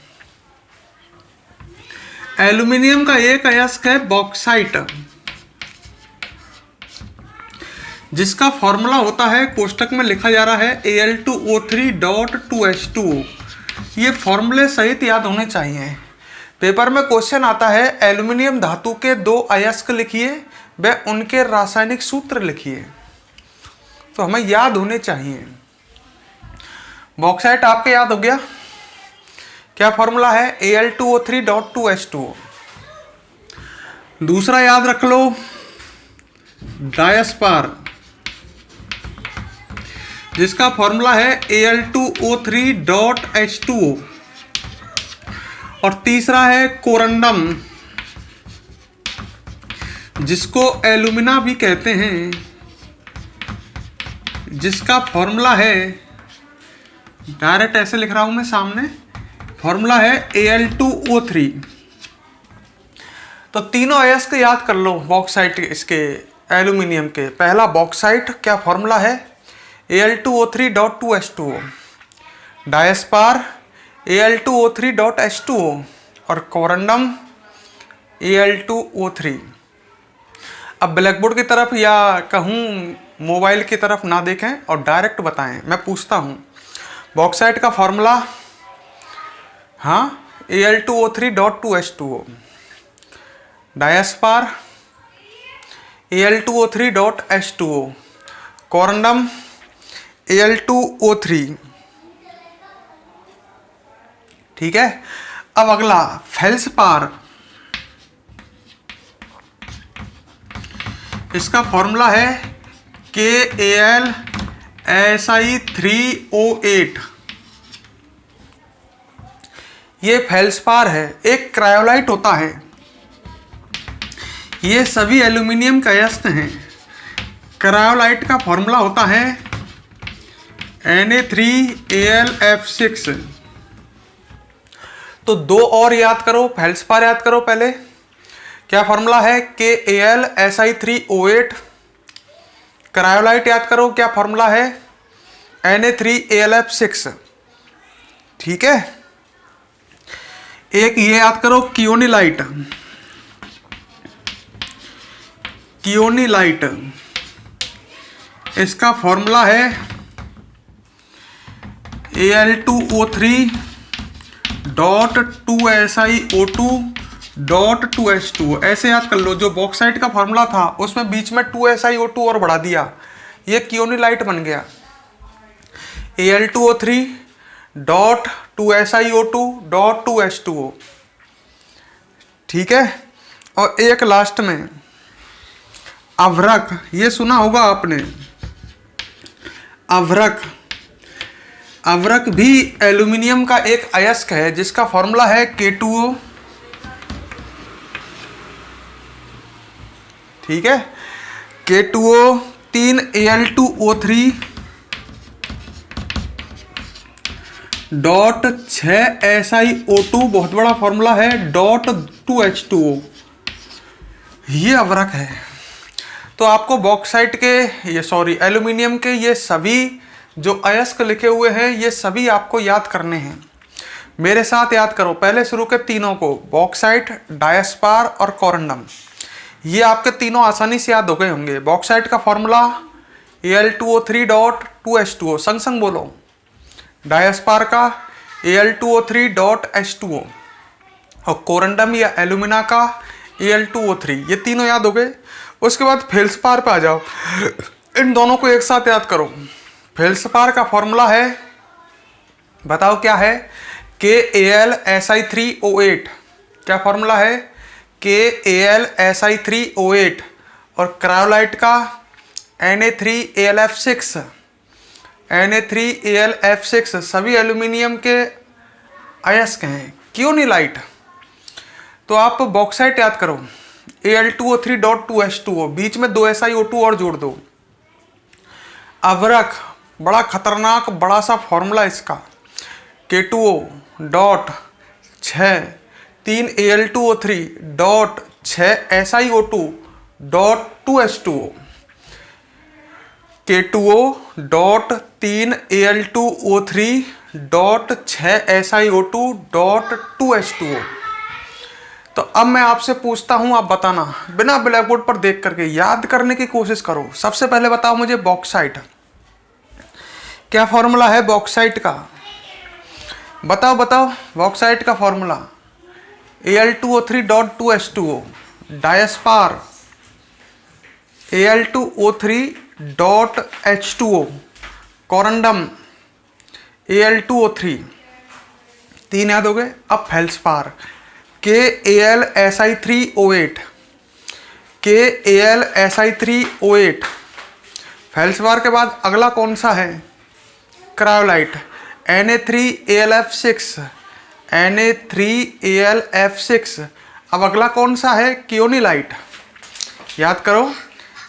एल्यूमिनियम का एक अयस्क है बॉक्साइट, जिसका फॉर्मूला होता है, कोष्टक में लिखा जा रहा है Al2O3.2H2O। ये फॉर्मूले सहित याद होने चाहिए। पेपर में क्वेश्चन आता है एल्यूमिनियम धातु के दो अयस्क लिखिए व उनके रासायनिक सूत्र लिखिए, तो हमें याद होने चाहिए। बॉक्साइट आपके याद हो गया, क्या फॉर्मूला है? Al2O3.2H2O। दूसरा याद रख लो, डायस्पार, जिसका फॉर्मूला है Al2O3.H2O। और तीसरा है कोरंडम, जिसको एल्यूमिना भी कहते हैं, जिसका फॉर्मूला है, डायरेक्ट ऐसे लिख रहा हूं मैं सामने, फॉर्मूला है Al2O3। तो तीनों अयस्क याद कर लो बॉक्साइट, इसके एल्यूमिनियम के। पहला बॉक्साइट, क्या फॉर्मूला है? Al2O3.2H2O। डायस्पार Al2O3.H2O और कोरंडम Al2O3। अब ब्लैक बोर्ड की तरफ या कहूँ मोबाइल की तरफ ना देखें और डायरेक्ट बताएं, मैं पूछता हूँ बॉक्साइट का फॉर्मूला। हाँ, Al2O3.2H2O। डायस्पार Al2O3.H2O। Corundum Al2O3। ठीक है, अब अगला फेल्सपार, इसका फॉर्मूला है KAlSi3O8। ये फेल्सपार है, एक क्रायोलाइट होता है। ये सभी एल्यूमिनियम का अयस्क हैं। क्रायोलाइट का फॉर्मूला होता है Na3Al(F6). तो दो और याद करो, फेल्सपार याद करो पहले। क्या फॉर्मूला है? KAlSi3O8। क्रायोलाइट याद करो, क्या फॉर्मूला है? Na3Al(F6). ठीक है। एक ये याद करो, कियोनीलाइट। कियोनीलाइट, इसका फॉर्मूला है Al2O3.2SiO2.2H2O। ऐसे याद कर लो, जो बॉक्साइट का फॉर्मूला था उसमें बीच में 2SiO2 और बढ़ा दिया, ये कियोनीलाइट बन गया। Al2O3.2SiO2.2H2O। ठीक है। और एक लास्ट में अभ्रक, ये सुना होगा आपने, अभ्रक। अभ्रक भी एल्यूमिनियम का एक अयस्क है जिसका फॉर्मूला है K2O। ठीक है। K2O 3Al2O3.6SiO2, बहुत बड़ा फॉर्मूला है, .2H2O। ये अभ्रक है। तो आपको बॉक्साइट के, ये सॉरी एल्यूमिनियम के ये सभी जो अयस्क लिखे हुए हैं ये सभी आपको याद करने हैं। मेरे साथ याद करो, पहले शुरू के तीनों को, बॉक्साइट, डायस्पार और कोरंडम। ये आपके तीनों आसानी से याद हो गए होंगे। बॉक्साइट का फॉर्मूला Al2O3.2H2O, संग संग बोलो। डायस्पार का Al2O3.H2O और कोरंडम या एल्यूमिना का Al2O3। ये तीनों याद हो गए। उसके बाद फेल्सपार पे आ जाओ, इन दोनों को एक साथ याद करो। फेल्सपार का फॉर्मूला है, बताओ क्या है? KAlSi3O8। क्या फॉर्मूला है? KAlSi3O8। और क्रायोलाइट का Na3Al(F6). Na3Al(F6) सभी एल्यूमिनियम के अयस्क हैं। कियोनीलाइट, तो आप बॉक्साइट याद करो, Al2O3.2H2O, बीच में 2SiO2 और जोड़ दो। अभ्रक, बड़ा खतरनाक बड़ा सा फॉर्मूला इसका, K2O.6 3Al2O3.6SiO2.2H2O। K2O.3Al2O3.6SiO2.2H2O। तो अब मैं आपसे पूछता हूं, आप बताना, बिना ब्लैक बोर्ड पर देख करके याद करने की कोशिश करो। सबसे पहले बताओ मुझे बॉक्साइट, क्या फॉर्मूला है बॉक्साइट का? बताओ बताओ, बॉक्साइट का formula Al2O3.2H2O। डायस्पार Al2O3.H2O। Corundum Al2O3। तीन याद हो गए। अब फेल्सपार KAlSi3O8। KAlSi3O8। फेल्सपार के बाद अगला कौन सा है? Cryolite Na3Al(F6). Na3Al(F6). अब अगला कौन सा है? कियोनीलाइट। याद करो,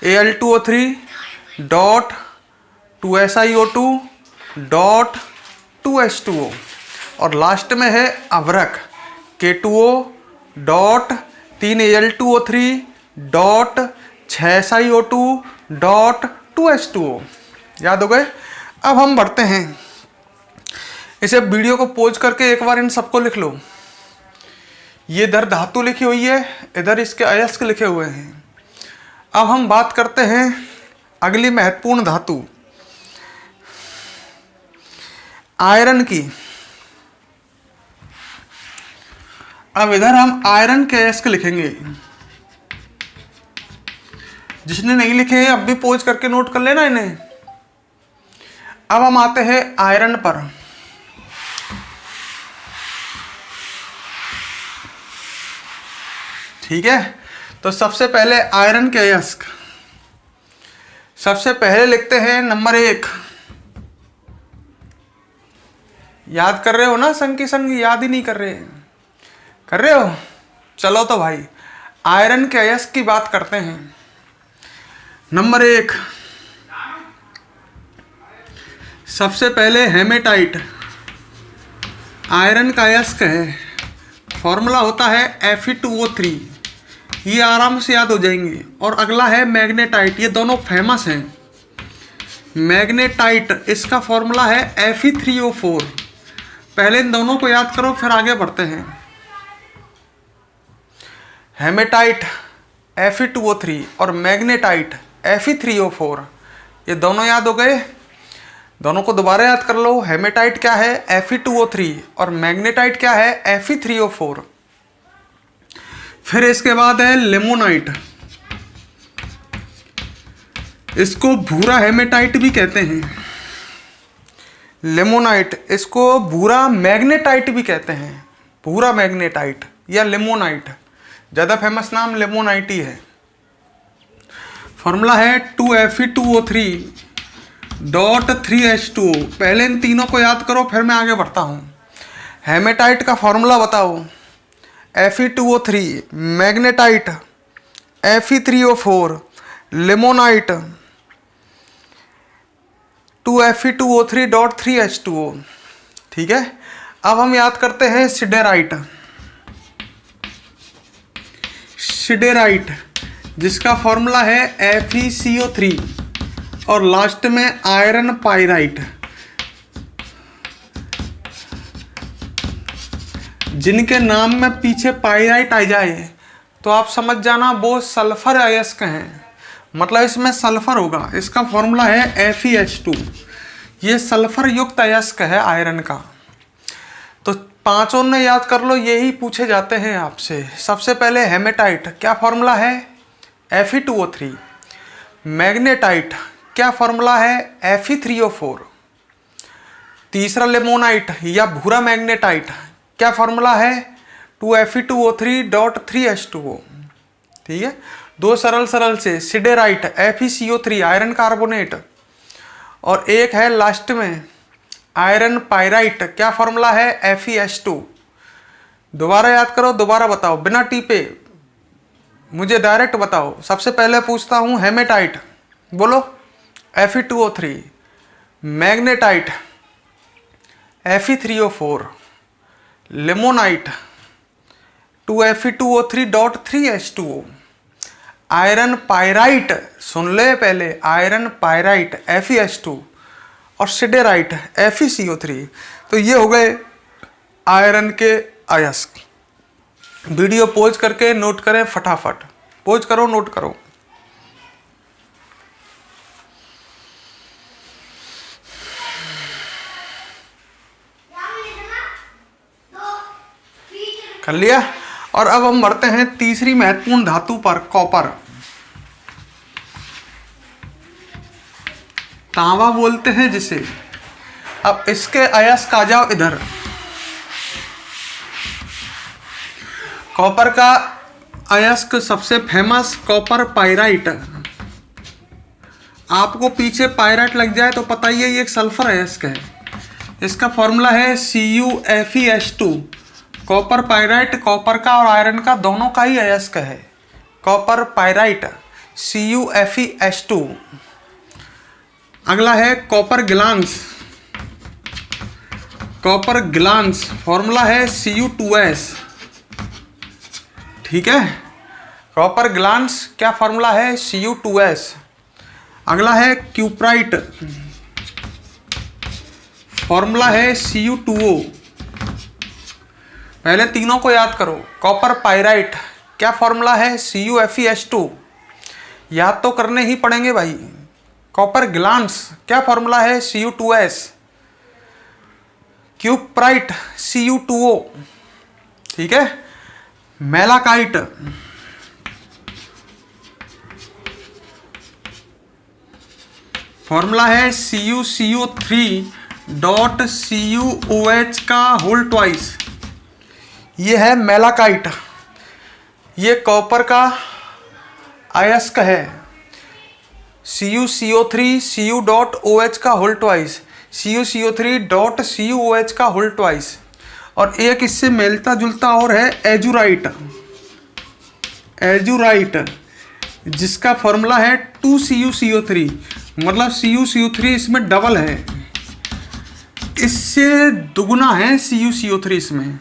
Al2O3.2SiO2.2H2O। और लास्ट में है अभ्रक, K2O.3Al2O3.6SiO2.2H2O। याद हो गए। अब हम बढ़ते हैं, इसे वीडियो को पॉज करके एक बार इन सबको लिख लो। ये इधर धातु लिखी हुई है, इधर इसके अयस्क लिखे हुए हैं। अब हम बात करते हैं अगली महत्वपूर्ण धातु, आयरन की। अब इधर हम आयरन के अयस्क लिखेंगे। जिसने नहीं लिखे हैं अब भी पॉज करके नोट कर लेना इन्हें। अब हम आते हैं आयरन पर। ठीक है, तो सबसे पहले आयरन के अयस्क, सबसे पहले लिखते हैं नंबर 1। याद कर रहे हो ना? संग की संग याद ही नहीं कर रहे, कर रहे हो? चलो तो भाई, आयरन के अयस्क की बात करते हैं। नंबर 1, सबसे पहले हेमेटाइट आयरन का अयस्क है, फॉर्मूला होता है Fe2O3, ये आराम से याद हो जाएंगे। और अगला है मैग्नेटाइट, ये दोनों फेमस हैं। मैग्नेटाइट इसका फॉर्मूला है Fe3O4। पहले इन दोनों को याद करो फिर आगे बढ़ते हैं। हेमेटाइट Fe2O3 और मैग्नेटाइट Fe3O4, ये दोनों याद हो गए। दोनों को दोबारा याद कर लो। हेमेटाइट क्या है Fe2O3 और मैग्नेटाइट क्या है Fe3O4। फिर इसके बाद है लिमोनाइट, इसको भूरा हेमेटाइट भी कहते हैं। लिमोनाइट इसको भूरा मैग्नेटाइट भी कहते हैं, भूरा मैग्नेटाइट या लिमोनाइट, ज़्यादा फेमस नाम लिमोनाइट ही है। फॉर्मूला है 2Fe2O3.3H2O। पहले इन तीनों को याद करो फिर मैं आगे बढ़ता हूँ। हेमेटाइट का फॉर्मूला बताओ Fe2O3, magnetite Fe3O4, limonite 2Fe2O3.3H2O। ठीक है, अब हम याद करते हैं सिडेराइट। सिडेराइट जिसका फॉर्मूला है FeCO3 और लास्ट में आयरन पाइराइट। जिनके नाम में पीछे पाइराइट आ जाए तो आप समझ जाना वो सल्फर अयस्क हैं, मतलब इसमें सल्फर होगा। इसका फॉर्मूला है FeH2, ये सल्फर युक्त अयस्क है आयरन का। तो पांचों ने याद कर लो, यही पूछे जाते हैं आपसे। सबसे पहले हेमेटाइट क्या फॉर्मूला है Fe2O3, मैग्नेटाइट क्या फॉर्मूला है Fe3O4, तीसरा लिमोनाइट या भूरा मैग्नेटाइट क्या फॉर्मूला है 2Fe2O3.3H2O। ठीक है, दो सरल सरल से सिडेराइट FeCO3 आयरन कार्बोनेट, और एक है लास्ट में आयरन पाइराइट, क्या फॉर्मूला है FeH2। दोबारा याद करो, दोबारा बताओ बिना टीपे, मुझे डायरेक्ट बताओ। सबसे पहले पूछता हूँ हेमेटाइट, बोलो Fe2O3, magnetite Fe3O4, limonite 2Fe2O3.3H2O, iron pyrite, सुन ले पहले, आयरन पाइराइट FeH2 और सिडेराइट FeCO3। तो ये हो गए आयरन के अयस्क। वीडियो पॉज करके नोट करें फटाफट, पॉज करो नोट करो। कर लिया। और अब हम बढ़ते हैं तीसरी महत्वपूर्ण धातु पर, कॉपर। तांबा बोलते हैं जिसे। अब इसके अयस्क आ जाओ इधर। कॉपर का अयस्क सबसे फेमस कॉपर पाइराइट। आपको पीछे पाइराइट लग जाए तो पता ही है ये एक सल्फर अयस्क है। इसका फॉर्मूला है CuFeH2। कॉपर पाइराइट कॉपर का और आयरन का दोनों का ही अयस्क है, कॉपर पाइराइट CuFeH2। अगला है copper glance. Copper glance formula है Cu2S। ठीक है, कॉपर ग्लांस क्या फॉर्मूला है Cu2S। अगला है क्यूप्राइट, फॉर्मूला है Cu2O। पहले तीनों को याद करो। कॉपर पाइराइट क्या फॉर्मूला है CuFeH2, याद तो करने ही पड़ेंगे भाई। कॉपर ग्लांस क्या फॉर्मूला है Cu2S, क्यूप्राइट Cu2O। ठीक है, मैलाकाइट फॉर्मूला है CuCO3.CuOH का होल ट्वाइस। ये है मैलाकाइट, ये कॉपर का अयस्क है CuCO3 Cu.OH का होल ट्वाइस, CuCO3.CuOH का होल ट्वाइस। और एक इससे मिलता जुलता और है एजुराइट। एजुराइट, जिसका फॉर्मूला है 2CuCO3, मतलब CuCO3 इसमें डबल है, इससे दुगुना है CuCO3 इसमें।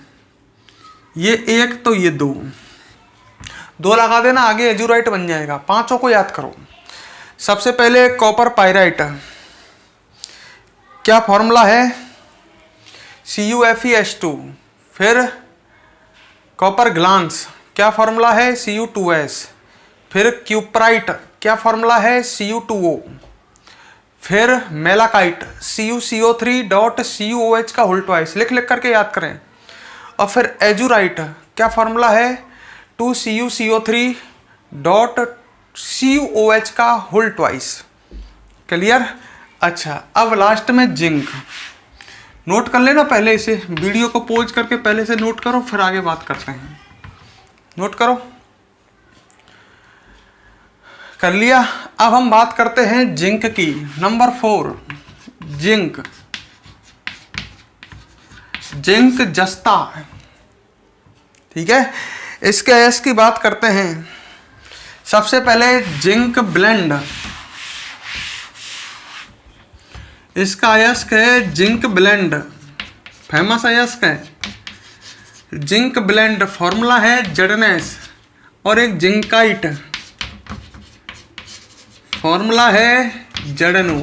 ये एक तो ये दो लगा देना, आगे एजुराइट बन जाएगा। पांचों को याद करो। सबसे पहले कॉपर पायराइट, क्या फॉर्मूला है? CuFeS2। फिर कॉपर ग्लांस, क्या फॉर्मूला है? Cu2S। फिर क्यूपराइट, क्या फॉर्मूला है? Cu2O। फिर मेलाकाइट, CuCO3.CuOH का होल ट्वाइस, लिख करके याद करें। और फिर एजुराइट, क्या फॉर्मूला है? 2CuCO3.CuOH का होल ट्वाइस। क्लियर? अच्छा, अब लास्ट में जिंक। नोट कर लेना पहले, इसे वीडियो को पॉज करके पहले से नोट करो, फिर आगे बात करते हैं। नोट करो, कर लिया। अब हम बात करते हैं जिंक की। Number 4, zinc. जिंक जस्ता, ठीक है। इसके अयस्क की बात करते हैं। सबसे पहले जिंक ब्लेंड, इसका अयस्क है जिंक ब्लेंड, फेमस अयस्क है जिंक ब्लेंड। फॉर्मूला है ZnS। और एक जिंकाइट, फॉर्मूला है ZnO।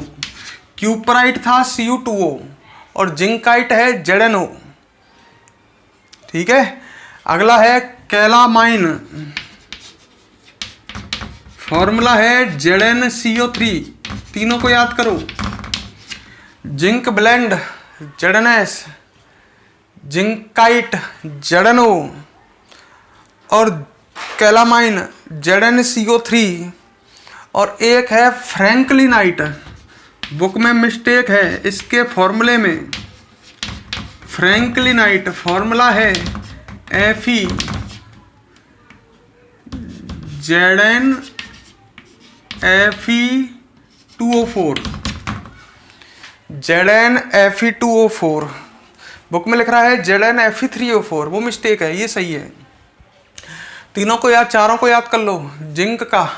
क्यूपराइट था Cu2O और जिंकाइट है ZnO, ठीक है। अगला है कैलामाइन, फॉर्मूला है ZnCO3। तीनों को याद करो, zinc blende ZnS, zincite ZnO और कैलामाइन ZnCO3। और एक है फ्रैंकलिनाइट, बुक में मिस्टेक है इसके फॉर्मूले में। फ्रैंकलिनाइट फॉर्मूला है Fe ZnFe2O4, ZnFe2O4। बुक में लिख रहा है ZnFe3O4, वो मिस्टेक है, ये सही है। तीनों को याद, चारों को याद कर लो। जिंक का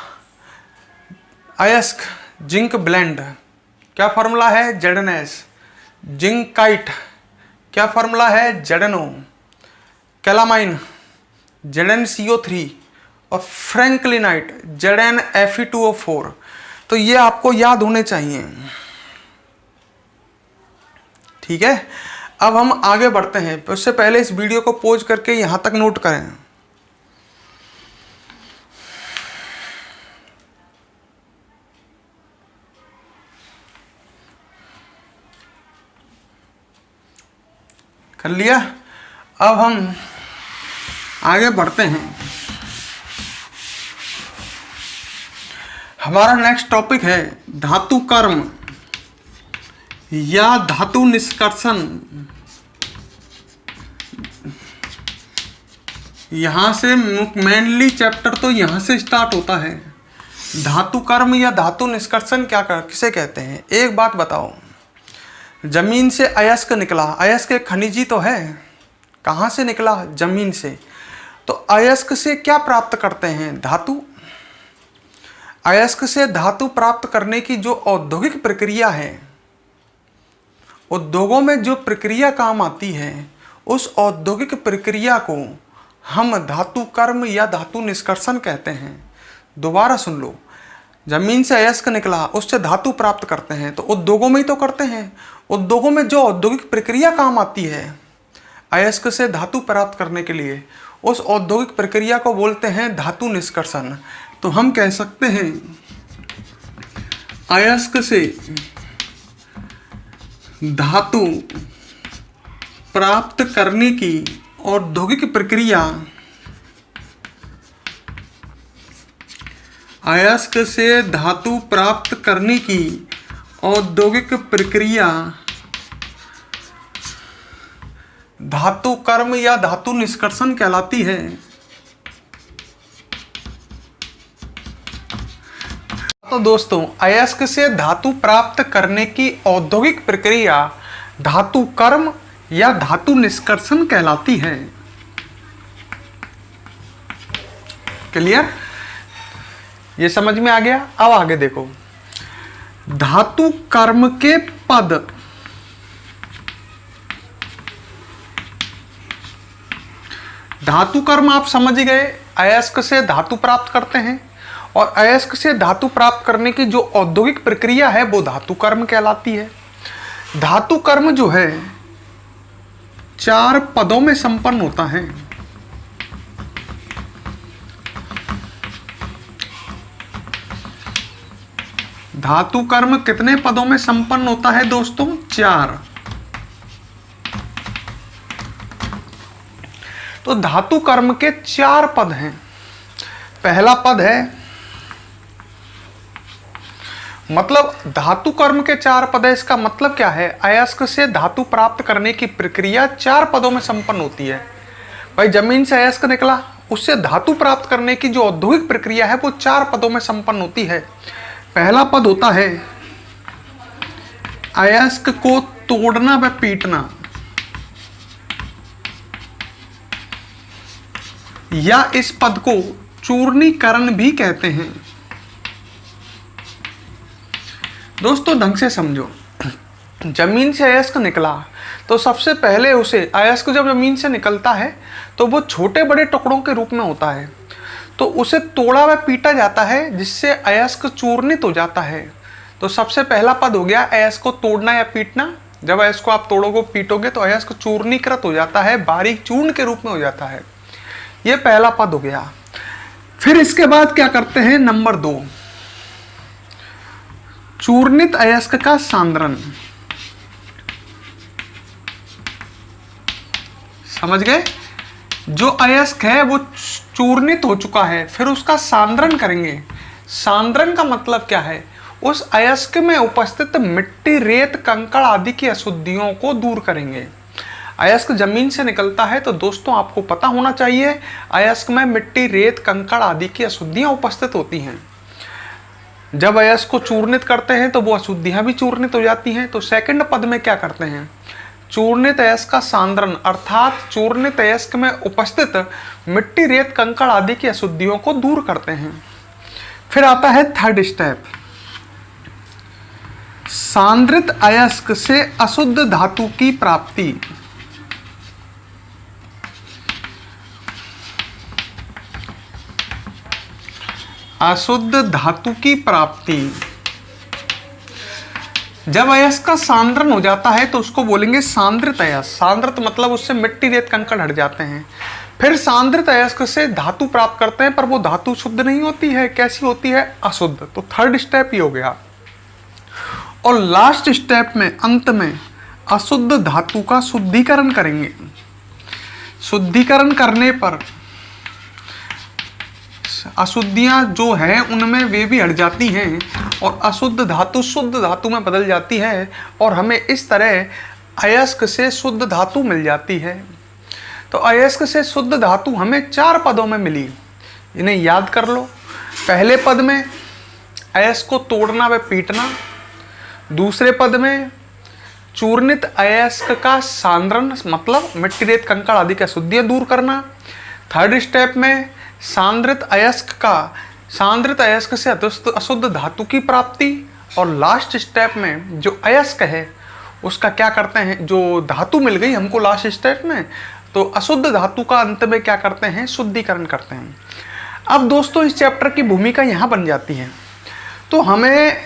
अयस्क जिंक ब्लेंड, क्या फॉर्मूला है? ZnS। जिंकाइट, क्या फॉर्मूला है? ZnO। कैलामाइन ZnCO3 और फ्रैंकलिनाइट ZnFe2O4। तो ये आपको याद होने चाहिए, ठीक है। अब हम आगे बढ़ते हैं। उससे पहले इस वीडियो को पॉज करके यहां तक नोट करें। कर लिया? अब हम आगे बढ़ते हैं। हमारा नेक्स्ट टॉपिक है धातु कर्म या धातु निष्कर्षण। यहां से मेनली चैप्टर तो यहां से स्टार्ट होता है। धातु कर्म या धातु निष्कर्षण किसे कहते हैं? एक बात बताओ, जमीन से अयस्क निकला, अयस्क एक खनिजी तो है, कहाँ से निकला? जमीन से। तो अयस्क से क्या प्राप्त करते हैं? धातु। अयस्क से धातु प्राप्त करने की जो औद्योगिक प्रक्रिया है, उद्योगों में जो प्रक्रिया काम आती है, उस औद्योगिक प्रक्रिया को हम धातु कर्म या धातु निष्कर्षण कहते हैं। दोबारा सुन लो, जमीन से अयस्क निकला, उससे धातु प्राप्त करते हैं, तो उद्योगों में ही तो करते हैं। उद्योगों में जो औद्योगिक प्रक्रिया काम आती है अयस्क से धातु प्राप्त करने के लिए, उस औद्योगिक प्रक्रिया को बोलते हैं धातु निष्कर्षण। तो हम कह सकते हैं अयस्क से धातु प्राप्त करने की औद्योगिक प्रक्रिया, अयस्क से धातु प्राप्त करने की औद्योगिक प्रक्रिया धातु कर्म या धातु निष्कर्षण कहलाती है। तो दोस्तों, अयस्क से धातु प्राप्त करने की औद्योगिक प्रक्रिया धातु कर्म या धातु निष्कर्षण कहलाती है। क्लियर? ये समझ में आ गया। अब आगे देखो, धातु कर्म के पद धातु कर्म आप समझ गए, अयस्क से धातु प्राप्त करते हैं और अयस्क से धातु प्राप्त करने की जो औद्योगिक प्रक्रिया है वो धातु कर्म कहलाती है। धातु कर्म जो है 4 पदों में संपन्न होता है। धातु कर्म कितने पदों में संपन्न होता है दोस्तों? 4। तो धातु कर्म के 4 पद हैं। पहला पद है, मतलब धातु कर्म के 4 पद है, इसका मतलब क्या है? अयस्क से धातु प्राप्त करने की प्रक्रिया 4 पदों में संपन्न होती है। भाई जमीन से अयस्क निकला, उससे धातु प्राप्त करने की जो औद्योगिक प्रक्रिया है वो 4 पदों में संपन्न होती है। पहला पद होता है अयस्क को तोड़ना व पीटना, या इस पद को चूर्णीकरण भी कहते हैं। दोस्तों ढंग से समझो, जमीन से अयस्क निकला तो सबसे पहले उसे, अयस्क जब जमीन से निकलता है तो वो छोटे बड़े टुकड़ों के रूप में होता है, तो उसे तोड़ा व पीटा जाता है जिससे अयस्क चूर्णित हो जाता है। तो सबसे पहला पद हो गया अयस्क को तोड़ना या पीटना। जब अयस्क को आप तोड़ोगे पीटोगे तो अयस्क चूर्णीकृत हो जाता है, बारीक चूर्ण के रूप में हो जाता है। ये पहला पद हो गया। फिर इसके बाद क्या करते हैं? नंबर 2, चूर्णित अयस्क का सांद्रण। समझ गए? जो अयस्क है वो चूर्णित हो चुका है, फिर उसका सांद्रण करेंगे। सांद्रण का मतलब क्या है? उस अयस्क में उपस्थित मिट्टी, रेत, कंकड़ आदि की अशुद्धियों को दूर करेंगे। अयस्क जमीन से निकलता है तो दोस्तों आपको पता होना चाहिए अयस्क में मिट्टी, रेत, कंकड़ आदि की अशुद्धियां उपस्थित होती हैं। जब अयस्क को चूर्णित करते हैं तो वो अशुद्धियां भी चूर्णित हो जाती हैं। तो सेकंड पद में क्या करते हैं? चूर्णित अयस्क का सांद्रण, अर्थात चूर्णित अयस्क में उपस्थित मिट्टी, रेत, कंकड़ आदि की अशुद्धियों को दूर करते हैं। फिर आता है थर्ड स्टेप, सांद्रित अयस्क से अशुद्ध धातु की प्राप्ति। अशुद्ध धातु की प्राप्ति, जब अयस्क का सांद्रण हो जाता है तो उसको बोलेंगे सांद्रित अयस्क। सांद्रित मतलब उससे मिट्टी, रेत, कंकड़ हट जाते हैं। फिर सांद्रित अयस्क से धातु प्राप्त करते हैं, पर वो धातु शुद्ध नहीं होती है। कैसी होती है? अशुद्ध। तो थर्ड स्टेप ही हो गया। और लास्ट स्टेप में, अंत में, अशुद्ध धातु का शुद्धिकरण करेंगे। शुद्धिकरण करने पर अशुद्धियां जो हैं उनमें वे भी हट जाती हैं और अशुद्ध धातु शुद्ध धातु में बदल जाती है और हमें इस तरह अयस्क से शुद्ध धातु मिल जाती है। तो अयस्क से शुद्ध धातु हमें 4 पदों में मिली, इन्हें याद कर लो। पहले पद में अयस्क को तोड़ना व पीटना, दूसरे पद में चूर्णित अयस्क का सांद्रण मतलब मिट्टी, रेत, कंकड़ आदि की अशुद्धियां दूर करना। थर्ड स्टेप में सांद्रित अयस्क से अशुद्ध धातु की प्राप्ति। और लास्ट स्टेप में जो अयस्क है उसका क्या करते हैं, जो धातु मिल गई हमको लास्ट स्टेप में, तो अशुद्ध धातु का अंत में क्या करते हैं? शुद्धिकरण करते हैं। अब दोस्तों इस चैप्टर की भूमिका यहाँ बन जाती है। तो हमें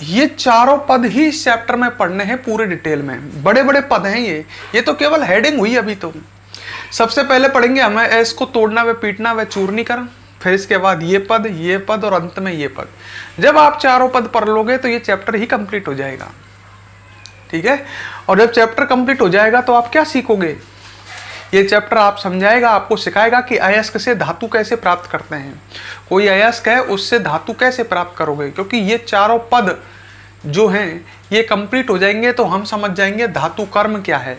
ये चारों पद ही इस चैप्टर में पढ़ने हैं पूरे डिटेल में। बड़े बड़े पद हैं ये तो केवल हेडिंग हुई अभी। तो सबसे पहले पढ़ेंगे हमें इसको तोड़ना व पीटना व चूर्णीकरण, फिर इसके बाद ये पद और अंत में ये पद। जब आप चारों पद पढ़ लोगे तो ये चैप्टर ही कंप्लीट हो जाएगा। ठीक है? और जब चैप्टर कंप्लीट हो जाएगा तो आप क्या सीखोगे? ये चैप्टर आप समझाएगा, आपको सिखाएगा कि अयस्क से धातु कैसे प्राप्त करते हैं। कोई अयस्क है उससे धातु कैसे प्राप्त करोगे, क्योंकि ये चारों पद जो हैं ये कंप्लीट हो जाएंगे तो हम समझ जाएंगे धातु कर्म क्या है।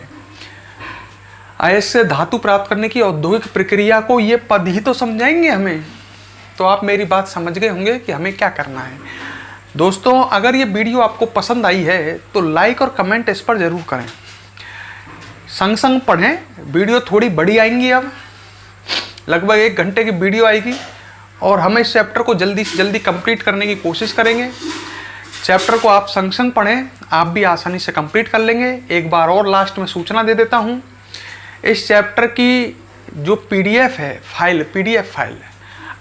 अयस्क से धातु प्राप्त करने की औद्योगिक प्रक्रिया को ये पद ही तो समझाएंगे हमें। तो आप मेरी बात समझ गए होंगे कि हमें क्या करना है। दोस्तों अगर ये वीडियो आपको पसंद आई है तो लाइक और कमेंट इस पर ज़रूर करें। संग संग पढ़ें, वीडियो थोड़ी बड़ी आएंगी अब, लगभग 1 घंटे की वीडियो आएगी और हम इस चैप्टर को जल्दी से जल्दी कंप्लीट करने की कोशिश करेंगे। चैप्टर को आप संग संग पढ़ें, आप भी आसानी से कंप्लीट कर लेंगे। एक बार और लास्ट में सूचना दे देता हूँ, इस चैप्टर की जो PDF है PDF फाइल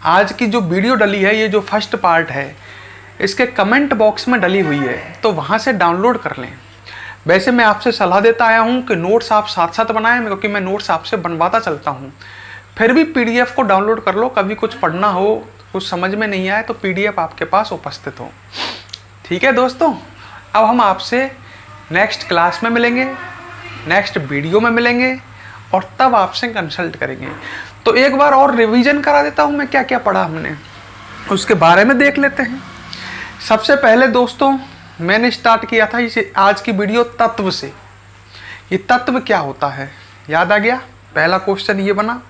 आज की जो वीडियो डली है, ये जो फर्स्ट पार्ट है, इसके कमेंट बॉक्स में डली हुई है, तो वहाँ से डाउनलोड कर लें। वैसे मैं आपसे सलाह देता आया हूँ कि नोट्स आप साथ साथ बनाएं, क्योंकि मैं नोट्स आपसे बनवाता चलता हूँ। फिर भी PDF को डाउनलोड कर लो, कभी कुछ पढ़ना हो, कुछ समझ में नहीं आए तो PDF आपके पास उपस्थित हो। ठीक है दोस्तों, अब हम आपसे नेक्स्ट क्लास में मिलेंगे, नेक्स्ट वीडियो में मिलेंगे और तब आपसे कंसल्ट करेंगे। तो एक बार और रिवीजन करा देता हूँ मैं क्या क्या पढ़ा हमने, उसके बारे में देख लेते हैं। सबसे पहले दोस्तों मैंने स्टार्ट किया था इसे आज की वीडियो तत्व से। ये तत्व क्या होता है याद आ गया, पहला क्वेश्चन ये बना।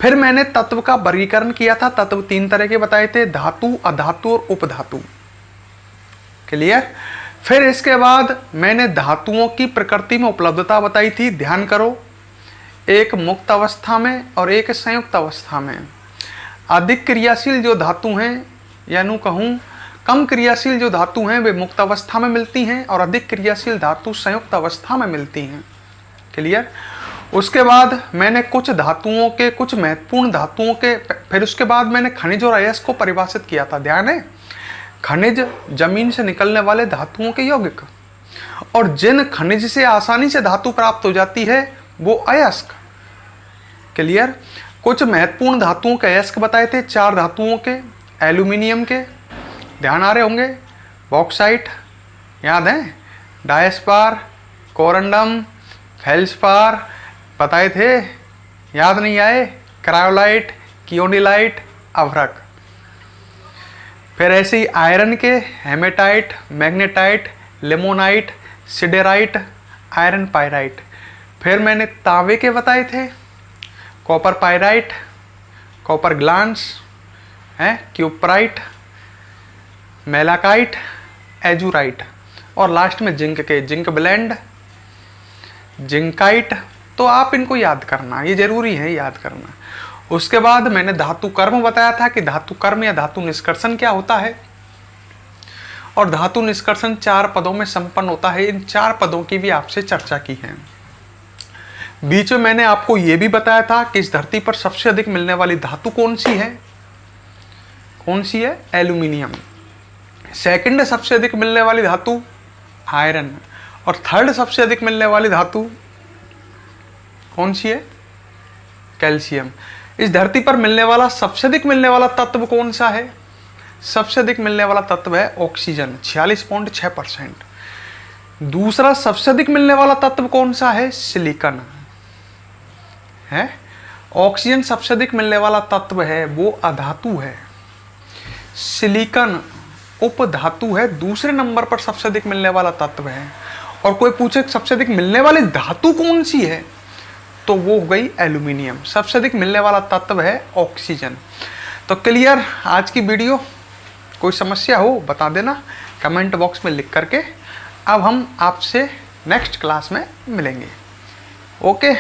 फिर मैंने तत्व का वर्गीकरण किया था। तत्व 3 तरह के बताए थे, धातु, अधातु और उपधातु। क्लियर। फिर इसके बाद मैंने धातुओं की प्रकृति में उपलब्धता बताई थी, ध्यान करो, एक मुक्त अवस्था में और एक संयुक्त अवस्था में। अधिक क्रियाशील जो धातु हैं, या यूँ कहूँ कम क्रियाशील जो धातु हैं, वे मुक्त अवस्था में मिलती हैं और अधिक क्रियाशील धातु संयुक्त अवस्था में मिलती हैं। क्लियर। उसके बाद मैंने कुछ धातुओं के, कुछ महत्वपूर्ण धातुओं के, फिर उसके बाद मैंने खनिज और अयस्क को परिभाषित किया था, ध्यान है। खनिज जमीन से निकलने वाले धातुओं के यौगिक, और जिन खनिज से आसानी से धातु प्राप्त हो जाती है वो अयस्क। क्लियर। कुछ महत्वपूर्ण धातुओं के अयस्क बताए थे, 4 धातुओं के, एल्यूमिनियम के, ध्यान आ रहे होंगे, बॉक्साइट याद है, डायस्पार, कोरंडम, फेल्सपार बताए थे, याद नहीं आए, क्रायोलाइट, कियोनिलाइट, अभ्रक। फिर ऐसे ही आयरन के hematite, magnetite, limonite, siderite, iron pyrite. फिर मैंने तांबे के बताए थे, कॉपर पायराइट, कॉपर ग्लांस है, क्यूपराइट, मेलाकाइट, एजुराइट, और लास्ट में जिंक के, जिंक ब्लेंड, जिंकाइट। तो आप इनको याद करना, ये जरूरी है याद करना। उसके बाद मैंने धातु कर्म बताया था कि धातु कर्म या धातु निष्कर्षण क्या होता है, और धातु निष्कर्षण 4 पदों में संपन्न होता है। इन 4 पदों की भी आपसे चर्चा की है। बीच में मैंने आपको यह भी बताया था कि इस धरती पर सबसे अधिक मिलने वाली धातु कौन सी है, कौन सी है, एल्यूमिनियम। सेकंड सबसे अधिक मिलने वाली धातु आयरन, और थर्ड सबसे अधिक मिलने वाली धातु कौन सी है, कैल्शियम। इस धरती पर मिलने वाला सबसे अधिक मिलने वाला तत्व कौन सा है, सबसे अधिक मिलने वाला तत्व है ऑक्सीजन, 46.6%। दूसरा सबसे अधिक मिलने वाला तत्व कौन सा है, सिलिकॉन है। ऑक्सीजन सबसे अधिक मिलने वाला तत्व है वो अधातु है, सिलिकॉन उपधातु है, दूसरे नंबर पर सबसे अधिक मिलने वाला तत्व है। और कोई पूछे सबसे अधिक मिलने वाली धातु कौन सी है, तो वो हो गई एल्यूमिनियम। सबसे अधिक मिलने वाला तत्व है ऑक्सीजन। तो क्लियर आज की वीडियो, कोई समस्या हो बता देना कमेंट बॉक्स में लिख करके। अब हम आपसे नेक्स्ट क्लास में मिलेंगे। ओके।